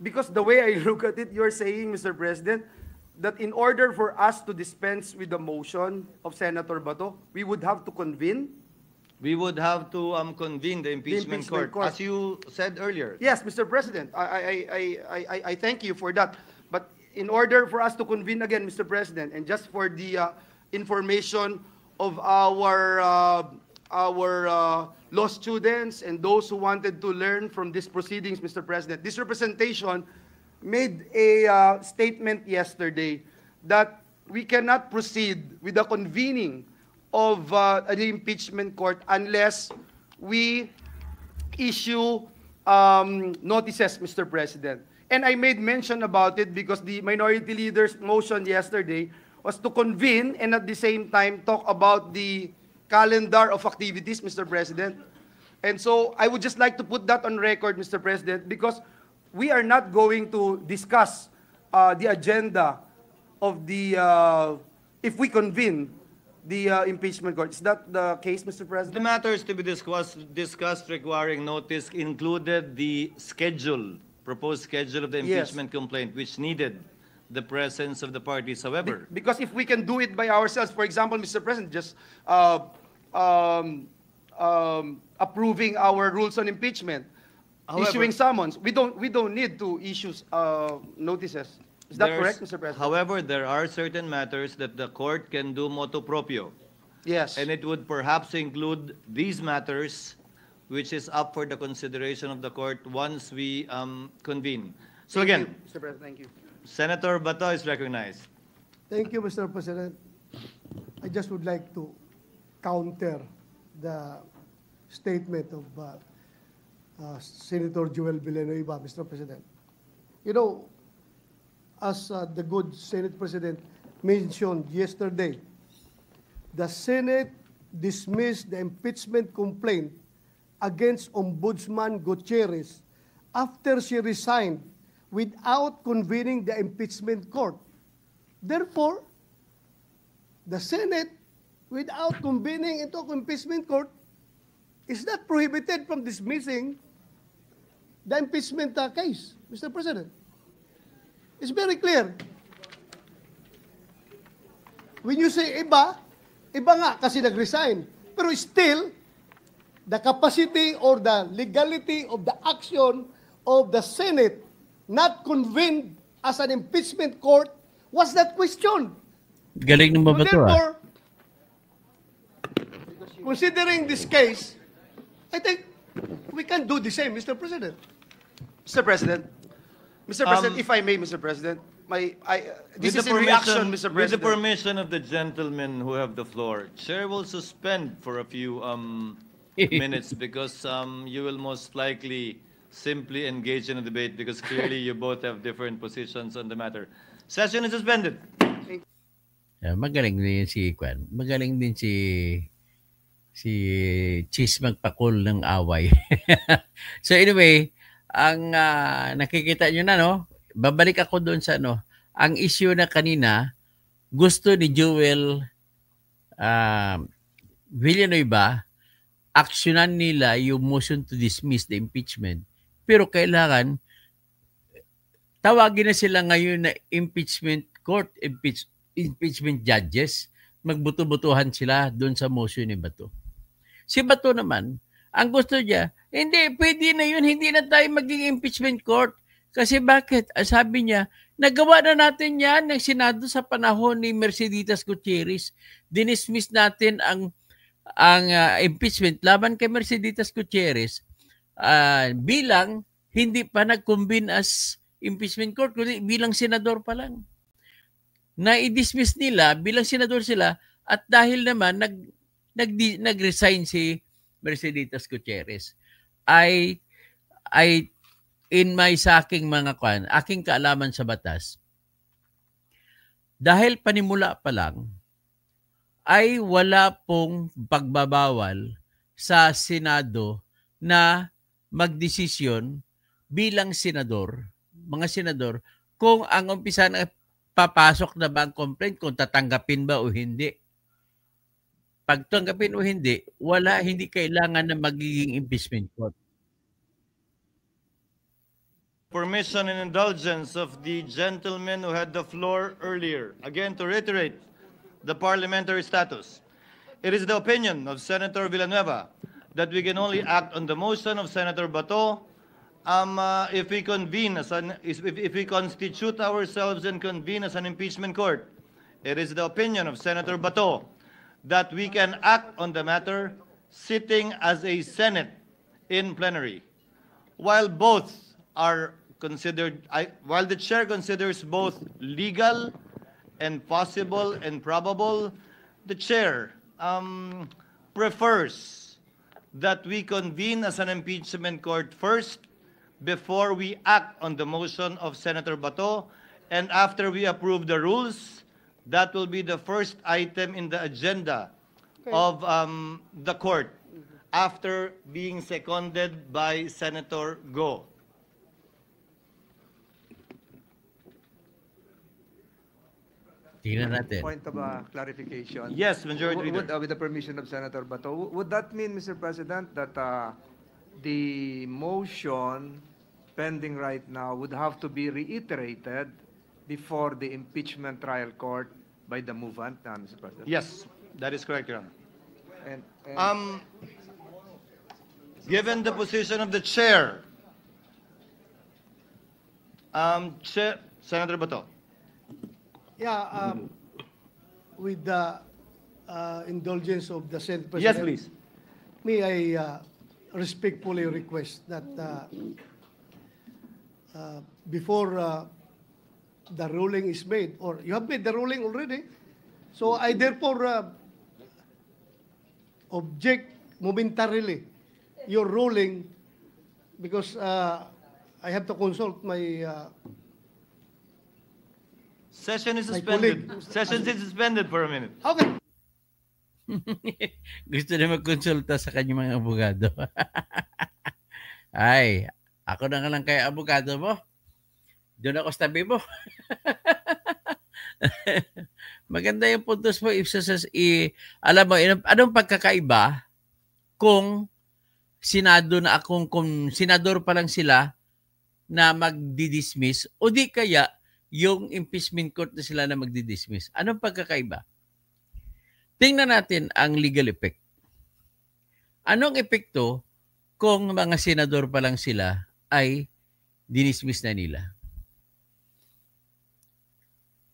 because the way I look at it, you're saying, Mr. President, that in order for us to dispense with the motion of Senator Bato, we would have to convene? We would have to convene the impeachment court, as you said earlier. Yes, Mr. President, I thank you for that. But in order for us to convene again, Mr. President, and just for the information of our law students and those who wanted to learn from these proceedings, Mr. President, this representation made a statement yesterday that we cannot proceed with the convening of an impeachment court unless we issue notices, Mr. President. And I made mention about it because the minority leader's motion yesterday was to convene and at the same time talk about the calendar of activities, Mr. President. And so I would just like to put that on record, Mr. President, because we are not going to discuss the agenda of the, if we convene the impeachment court. Is that the case, Mr. The President? matters to be discussed requiring notice included the schedule, proposed schedule of the Yes. impeachment complaint, which needed the presence of the parties. However, Because if we can do it by ourselves, for example, Mr. President, just approving our rules on impeachment, However- issuing summons, we don't need to issue notices. Is that there's- correct, Mr. President? However, there are certain matters that the court can do motu proprio, Yes. and it would perhaps include these matters, which is up for the consideration of the court once we convene. So Thank again, you, Mr. President, thank you. Senator Bato is recognized. Thank you, Mr. President. I just would like to counter the statement of Senator Joel Villanueva, Mr. President. You know, as the good Senate President mentioned yesterday, the Senate dismissed the impeachment complaint against Ombudsman Gutierrez after she resigned without convening the impeachment court. Therefore, the Senate, without convening into impeachment court, is not prohibited from dismissing the impeachment case, Mr. President. It's very clear. When you say iba, iba nga kasi nag-resign. Pero still, the capacity or the legality of the action of the Senate not convened as an impeachment court was not questioned. Galing ng So babato therefore, considering this case, I think we can do the same, Mr. President. Mr. President, if I may, Mr. President, this is in reaction, Mr. With the President. permission of the gentlemen who have the floor, Chair will suspend for a few minutes because you will most likely simply engage in a debate because clearly you both have different positions on the matter. Session is suspended. Magaling din si Kwan. Magaling din si Cheese magpakul ng away. So anyway, ang nakikita nyo na, no? Babalik ako doon sa ang issue na kanina, gusto ni Joel Villanueva, aksyonan nila yung motion to dismiss the impeachment. Pero kailangan, tawagin na sila ngayon na impeachment court, impeachment judges, magbuto-butuhan sila doon sa motion ni Bato. Si Bato naman, ang gusto niya, hindi, pwede na yun, hindi na tayo maging impeachment court. Kasi bakit? Sabi niya, nagawa na natin yan ng Senado sa panahon ni Merceditas Gutierrez. Dinismiss natin ang impeachment laban kay Merceditas Gutierrez bilang hindi pa nag-convene as impeachment court, kundi bilang senador pa lang. Na-dismiss nila bilang senador sila at dahil naman nag-resign si Merceditas Gutierrez. Sa aking mga aking kaalaman sa batas, dahil panimula pa lang, ay wala pong pagbabawal sa Senado na magdesisyon bilang senador, mga senador, kung ang umpisa na papasok na ba ang complaint, kung tatanggapin ba o hindi. Pag tanggapin o hindi, hindi kailangan na magiging impeachment court. Permission and indulgence of the gentleman who had the floor earlier. Again, to reiterate the parliamentary status. It is the opinion of Senator Villanueva that we can only act on the motion of Senator Bato if we convene if we constitute ourselves and convene as an impeachment court. It is the opinion of Senator Bato that we can act on the matter sitting as a Senate in plenary. While both are considered, while the chair considers both legal and possible and probable, the chair prefers that we convene as an impeachment court first before we act on the motion of Senator Bato, and after we approve the rules, that will be the first item in the agenda of the court. after being seconded by Senator Go. Tingnan natin. Point of clarification. Yes, Majority Leader. With the permission of Senator Bato, would that mean, Mr. President, that the motion pending right now would have to be reiterated before the impeachment trial court by the movant, Mr. President? Yes, that is correct, Your Honor. And Given the position of the chair, Senator Bato. Yeah, with the indulgence of the Senate Yes, President. please. May I respectfully request that before the ruling is made, or you have made the ruling already, so I therefore object momentarily your ruling because I have to consult my Session is My suspended. colleague. Session is suspended for a minute. okay. Gusto na magkonsulta sa kanyang mga abogado. Ay, ako na nga lang kaya abogado mo. Doon ako sa tabi mo. Maganda yung puntos mo. Alam mo, anong pagkakaiba kung senador pa lang sila na magdi-dismiss o di kaya yung impeachment court na sila na magdi-dismiss. Anong pagkakaiba? Tingnan natin ang legal effect. Anong epekto kung mga senador pa lang sila ay dinismiss na nila?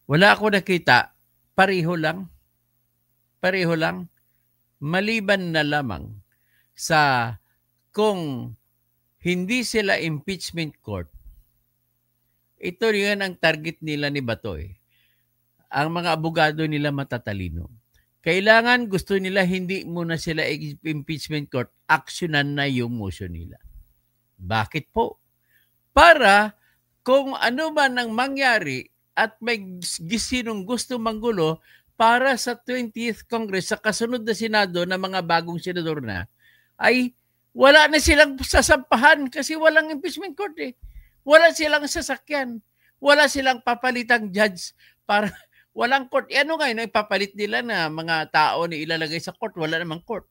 Wala ako nakita. Pareho lang. Maliban na lamang sa kung hindi sila impeachment court, ito rin ang target nila ni Batoy. Ang mga abogado nila matatalino. Kailangan gusto nila hindi muna sila impeachment court, aksyonan na yung motion nila. Bakit po? Para kung ano man ang mangyari at may sinong gusto manggulo para sa 20th Congress, sa kasunod na Senado na mga bagong senador na, ay wala na silang sasampahan kasi walang impeachment court eh. Wala silang sasakyan. Wala silang papalitang judge para walang court. Ano nga yun, ipapalit nila na mga tao na ilalagay sa court. Wala namang court.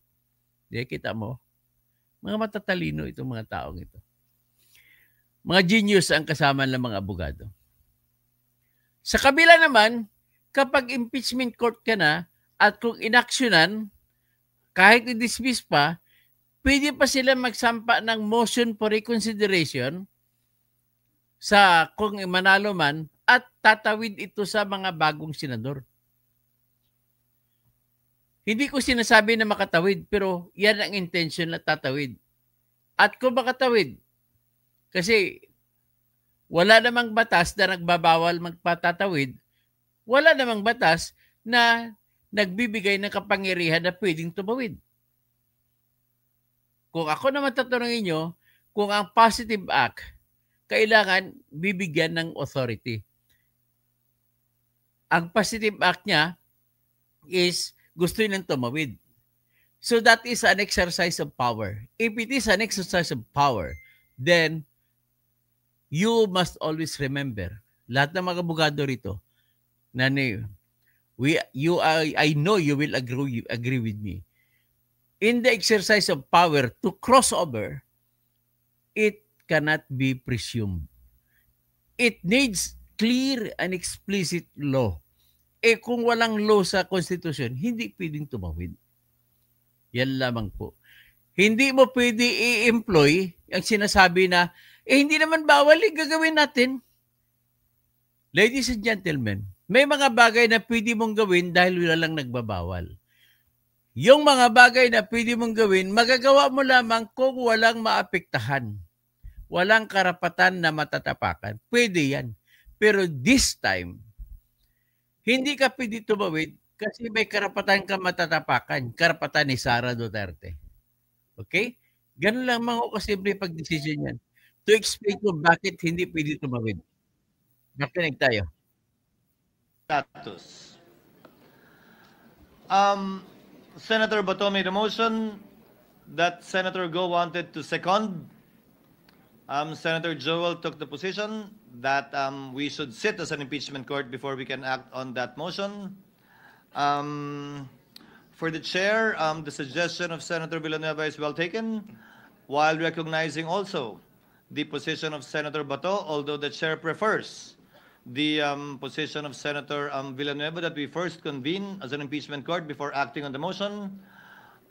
Di, kita mo? Mga matatalino itong mga taong ito. Mga genius ang kasama ng mga abogado. Sa kabila naman, kapag impeachment court ka na at kung inaksyonan, kahit i-dismiss pa, pwede pa sila magsampa ng motion for reconsideration sa kung manalo man at tatawid ito sa mga bagong senador. Hindi ko sinasabi na makatawid, pero yan ang intention na tatawid. At kung makatawid, kasi wala namang batas na nagbabawal magpatatawid, wala namang batas na nagbibigay ng kapangyarihan na pwedeng tumawid. Kung ako naman tatanungin nyo, kung ang positive act, kailangan bibigyan ng authority. Ang positive act niya is gusto nilang tumawid. So that is an exercise of power. If it is an exercise of power, then you must always remember, lahat ng mga abogado rito, na I know you will agree with me. In the exercise of power to cross over, it cannot be presumed. It needs clear and explicit law. Eh kung walang law sa Constitution, hindi pwedeng tumawid. Yan lamang po. Hindi mo pwede i-employ ang sinasabi na, hindi naman bawal, gagawin natin. Ladies and gentlemen, may mga bagay na pwede mong gawin dahil wala lang nagbabawal. Yung mga bagay na pwede mong gawin, magagawa mo lamang kung walang maapektahan. Walang karapatan na matatapakan. Pwede yan. Pero this time, hindi ka pwede tumawid kasi may karapatan ka matatapakan. Karapatan ni Sara Duterte. Okay? Ganun lang mga kasimple pag-decision yan. To explain ko bakit hindi pwede tumawid. Nakinig tayo. Status. Senator Bato made a motion. that Senator Go wanted to second. Senator Joel took the position that we should sit as an impeachment court before we can act on that motion. For the chair, the suggestion of Senator Villanueva is well taken, while recognizing also the position of Senator Bato, although the chair prefers the position of Senator Villanueva that we first convene as an impeachment court before acting on the motion.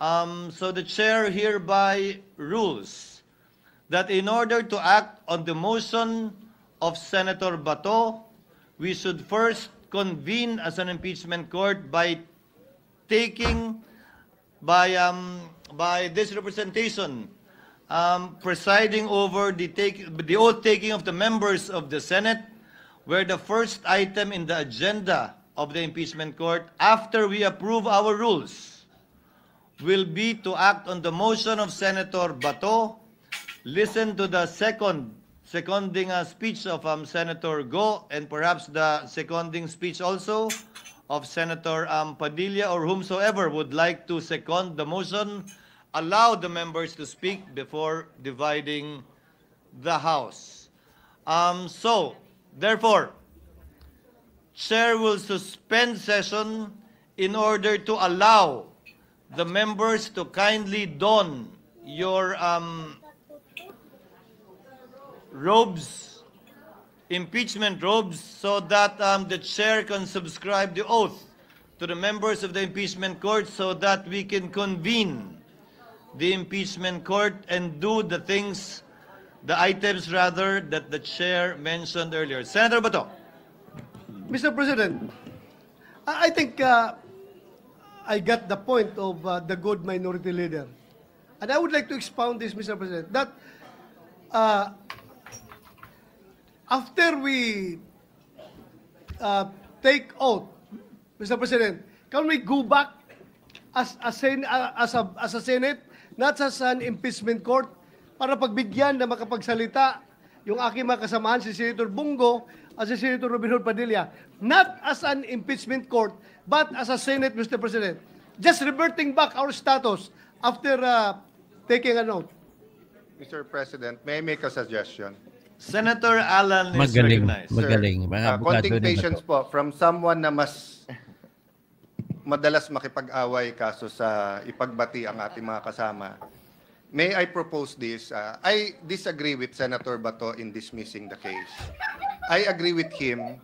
So the chair hereby rules that in order to act on the motion of Senator Bato, we should first convene as an impeachment court by this representation presiding over the oath taking of the members of the Senate, where the first item in the agenda of the impeachment court, after we approve our rules, will be to act on the motion of Senator Bato, listen to the seconding speech of Senator Go, and perhaps the seconding speech also of Senator Padilla, or whomsoever would like to second the motion, allow the members to speak before dividing the House. Therefore, Chair will suspend session in order to allow the members to kindly don your robes, impeachment robes, so that the chair can subscribe the oath to the members of the impeachment court, so that we can convene the impeachment court and do the items rather that the chair mentioned earlier. Senator Bato. Mr. President, I think I got the point of the good minority leader. And I would like to expound this, Mr. President, that after we take oath, Mr. President, can we go back as a Senate, not as an impeachment court, para pagbigyan na makapagsalita yung aking mga kasamahan, si Senator Bongo at si Senator Robin Hood Padilla, not as an impeachment court, but as a Senate, Mr. President. Just reverting back our status after taking an oath. Mr. President, may I make a suggestion? Senator Alan is recognized. Magaling. Konting patience po from someone na mas madalas makipag-away kaso sa ipagbati ang ating mga kasama. May I propose this? I disagree with Senator Bato in dismissing the case. I agree with him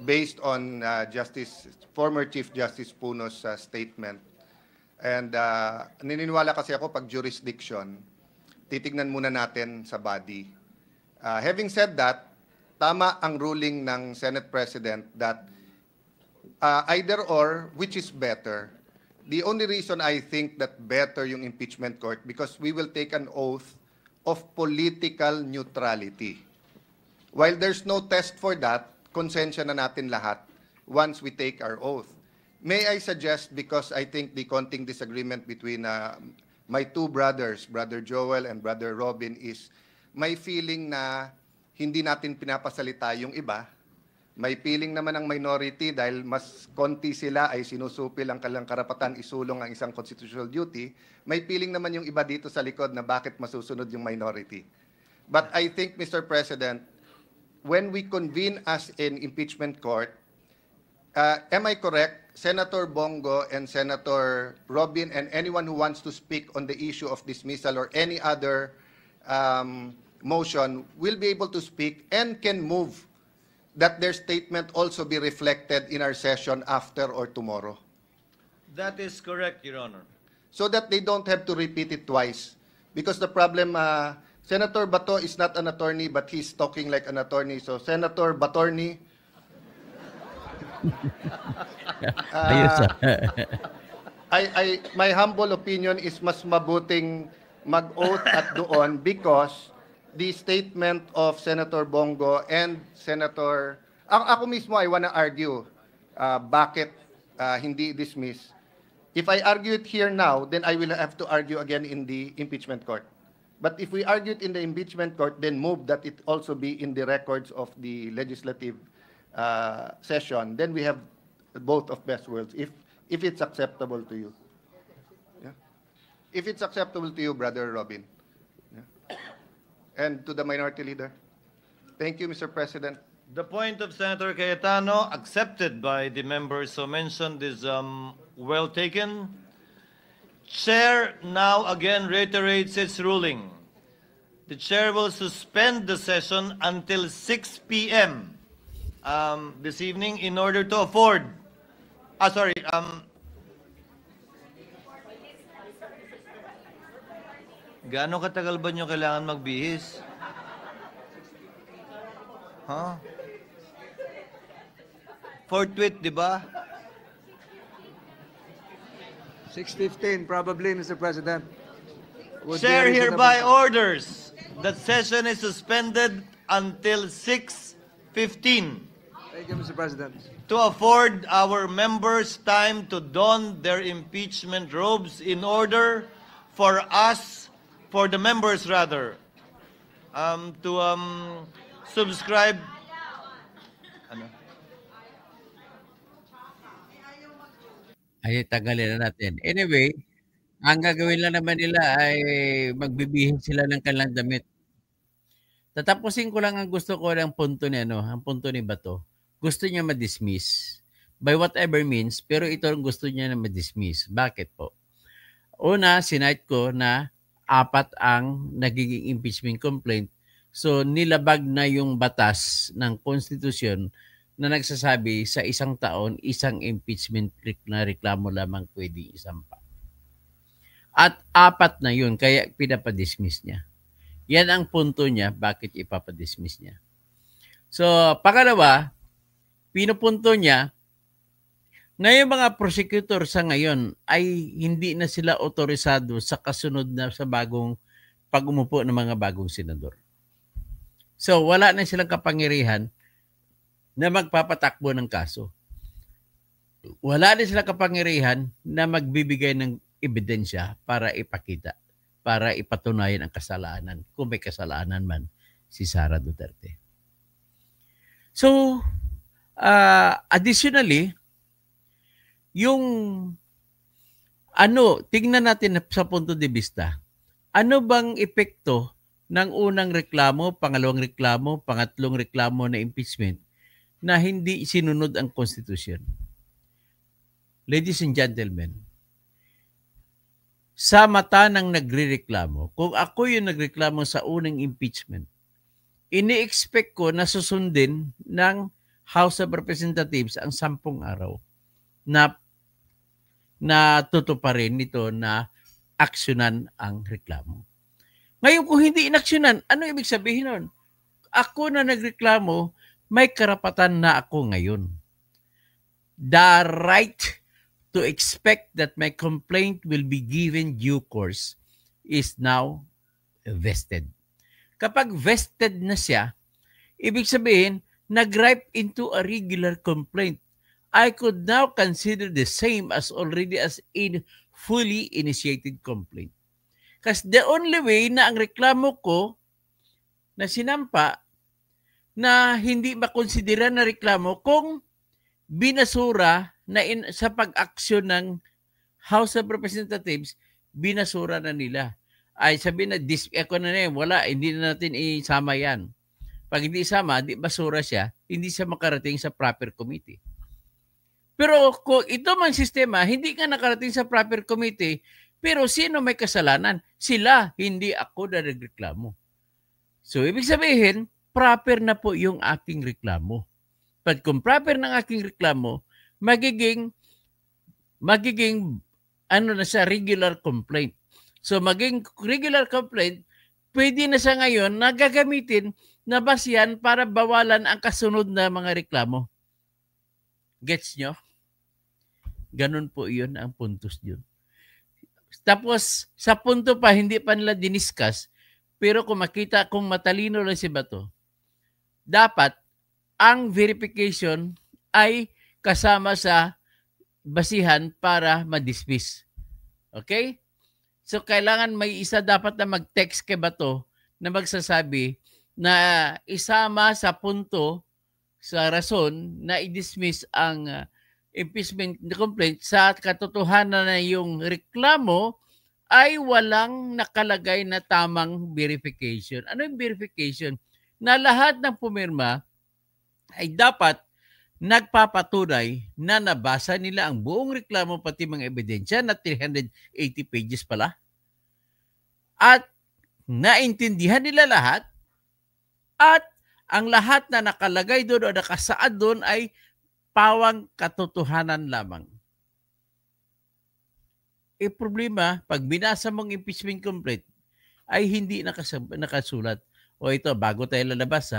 based on former Chief Justice Puno's statement. And naniniwala kasi ako pag jurisdiction, titignan muna natin sa body. Having said that, tama ang ruling ng Senate President that either or, which is better. The only reason I think that better yung impeachment court, because we will take an oath of political neutrality. While there's no test for that, konsensya na natin lahat once we take our oath. May I suggest, because I think the konting disagreement between my two brothers, Brother Joel and Brother Robin, is may feeling na hindi natin pinapasalita yung iba. May feeling naman ng minority dahil mas konti sila ay sinusupil ang kanilang karapatan isulong ang isang constitutional duty. May feeling naman yung iba dito sa likod na bakit masusunod yung minority. But I think, Mr. President, when we convene as an impeachment court, am I correct? Senator Bongo and Senator Robin and anyone who wants to speak on the issue of dismissal or any other motion will be able to speak and can move that their statement also be reflected in our session after or tomorrow. That is correct, Your Honor. So that they don't have to repeat it twice. Because the problem, Senator Bato is not an attorney, but he's talking like an attorney. So Senator Batorney, my humble opinion is mas mabuting mag-oath at doon because the statement of Senator Bongo and Senator... Ako mismo, I wanna argue bakit hindi dismiss. If I argue it here now, then I will have to argue again in the impeachment court. But if we argue it in the impeachment court, then move that it also be in the records of the legislative session, then we have both of best worlds, if it's acceptable to you. Yeah. If it's acceptable to you, Brother Robin. Yeah. And to the Minority Leader. Thank you, Mr. President. The point of Senator Cayetano, accepted by the members so mentioned, is well taken. Chair now again reiterates its ruling. The chair will suspend the session until 6 p.m. This evening in order to afford. Gaano katagal ba nyo kailangan magbihis? Huh? Forthwith, di ba? 6:15 probably, Mr. President. Would be Chair reasonable. hereby orders that session is suspended until 6:15 Thank you, Mr. President. to afford our members time to don their impeachment robes in order for the members rather, to subscribe. Ano? Ay, tagalin na natin. Anyway, ang gagawin lang naman nila ay magbibihis sila ng kanilang damit. Tatapusin ko lang ang gusto ko ng punto ni ang punto ni Bato. Gusto niya ma-dismiss by whatever means, pero ito ang gusto niya na ma-dismiss. Bakit po? Una, sinight ko na 4 ang nagiging impeachment complaint. So, nilabag na yung batas ng konstitusyon na nagsasabi sa 1 taon, 1 impeachment na reklamo lamang pwede isampa. At 4 na yun, kaya pinapadismiss niya. Yan ang punto niya, bakit ipapadismiss niya. So, pangalawa, pinupunto niya na yung mga prosecutor sa ngayon ay hindi na sila otorisado sa kasunod na sa bagong pag-umupo ng mga bagong senador. So, wala na silang kapangyarihan na magpapatakbo ng kaso. Wala na silang kapangyarihan na magbibigay ng ebidensya para ipakita, para ipatunayan ang kasalanan, kung may kasalanan man si Sara Duterte. So, additionally, yung tingnan natin sa punto de vista, ano bang epekto ng unang reklamo, pangalawang reklamo, pangatlong reklamo na impeachment na hindi sinunod ang konstitusyon? Ladies and gentlemen, sa mata ng nagrereklamo, kung ako yung nagreklamo sa unang impeachment, ini-expect ko na susundin ng House of Representatives ang 10 araw na tutuparin nito na aksyonan ang reklamo. Ngayon, kung hindi inaksyonan, ano ibig sabihin nun? Ako na nagreklamo, may karapatan na ako ngayon. The right to expect that my complaint will be given due course is now vested. Kapag vested na siya, ibig sabihin, nag-ripe into a regular complaint. I could now consider the same as already as a fully initiated complaint. Kasi the only way na ang reklamo ko na sinampa na hindi makonsidera na reklamo kung binasura na sa pag-aksyon ng House of Representatives, binasura na nila. Ay sabi na, wala, hindi na natin isama yan. Pag hindi isama, di basura siya, hindi siya makarating sa proper committee. Pero kung ito mang sistema, hindi ka nakarating sa proper committee, pero sino may kasalanan? Sila, hindi ako na nagreklamo. So, ibig sabihin, proper na po yung aking reklamo. But kung proper ng aking reklamo, magiging na siya, regular complaint. So, maging regular complaint, pwede na siya ngayon na gagamitin na basihan para bawalan ang kasunod na mga reklamo. Gets nyo? Ganun po yun ang puntos yun. Tapos, sa punto pa, hindi pa nila diniscuss, pero kung makita, kung matalino lang si Bato, dapat ang verification ay kasama sa basihan para ma-dismiss. Okay? So, kailangan may isa dapat na mag-text kay Bato na magsasabi na isama sa punto, sa rason na i-dismiss ang impeachment complaint sa katotohanan na yung reklamo ay walang nakalagay na tamang verification. Ano yung verification? Na lahat ng pumirma ay dapat nagpapatunay na nabasa nila ang buong reklamo pati mga ebidensya na 380 pages pala. At naintindihan nila lahat at ang lahat na nakalagay doon o nakasaad doon ay pawang katotohanan lamang. Problema, pag binasa mong impeachment complaint, ay hindi nakasulat. O ito, bago tayo lalabas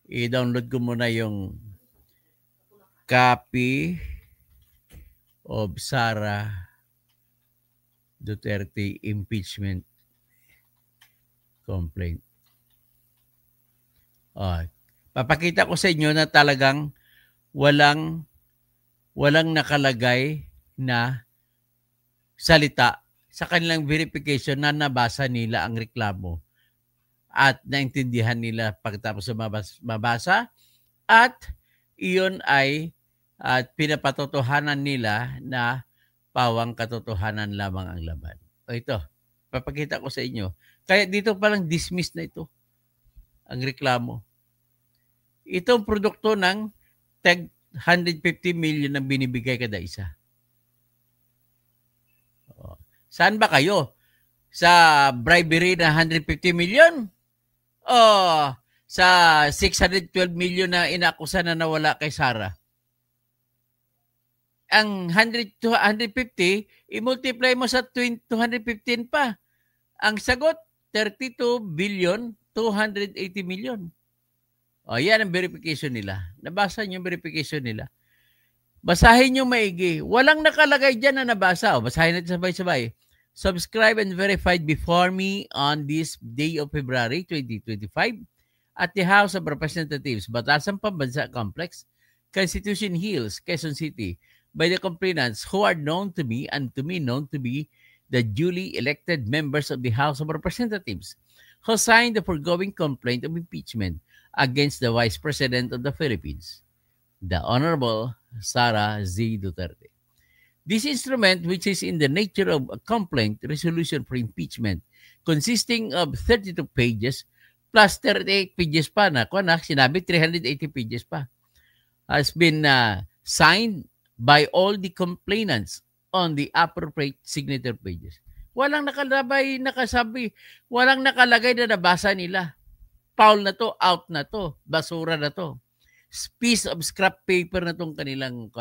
i-download ko muna yung copy of Sara Duterte impeachment complaint. Papakita ko sa inyo na talagang walang nakalagay na salita sa kanilang verification na nabasa nila ang reklamo at naintindihan nila pagkatapos mabasa at iyon ay pinapatotohanan nila na pawang katotohanan lamang ang laban. Ito, papakita ko sa inyo. Kaya dito palang dismiss na ito ang reklamo. Itong produkto ng 150 million ang binibigay kada isa. Saan ba kayo? Sa bribery na 150 million? O sa 612 million na inakusa na nawala kay Sara? Ang 150, i-multiply mo sa 215 pa. Ang sagot, 32 billion 280 million. Yan ang verification nila. Nabasa niyo yung verification nila. Basahin niyo maigi. Walang nakalagay dyan na nabasa. Basahin natin sabay-sabay. Subscribe and verified before me on this day of February 2025 at the House of Representatives, Batasan Pambansa Complex, Constitution Hills, Quezon City, by the complainants who are known to me and to me known to be the duly elected members of the House of Representatives who signed the foregoing complaint of impeachment against the Vice President of the Philippines, the Honorable Sara Z. Duterte. This instrument, which is in the nature of a complaint resolution for impeachment, consisting of 32 pages plus 38 pages pa na, sinabi 380 pages pa, has been signed by all the complainants on the appropriate signature pages. Walang nakasabi, walang nakalagay na nabasa nila. Foul na to, out na to, basura na to. Piece of scrap paper na tong kanilang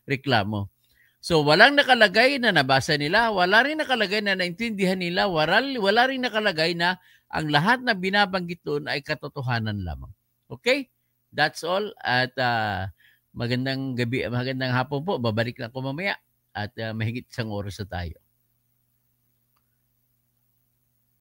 reklamo. So walang nakalagay na nabasa nila, wala rin nakalagay na naintindihan nila, wala rin nakalagay na ang lahat na binabanggit doon ay katotohanan lamang. Okay? That's all. At magandang gabi, magandang hapon po. Babalik na ako mamaya at mahigit isang oras na tayo.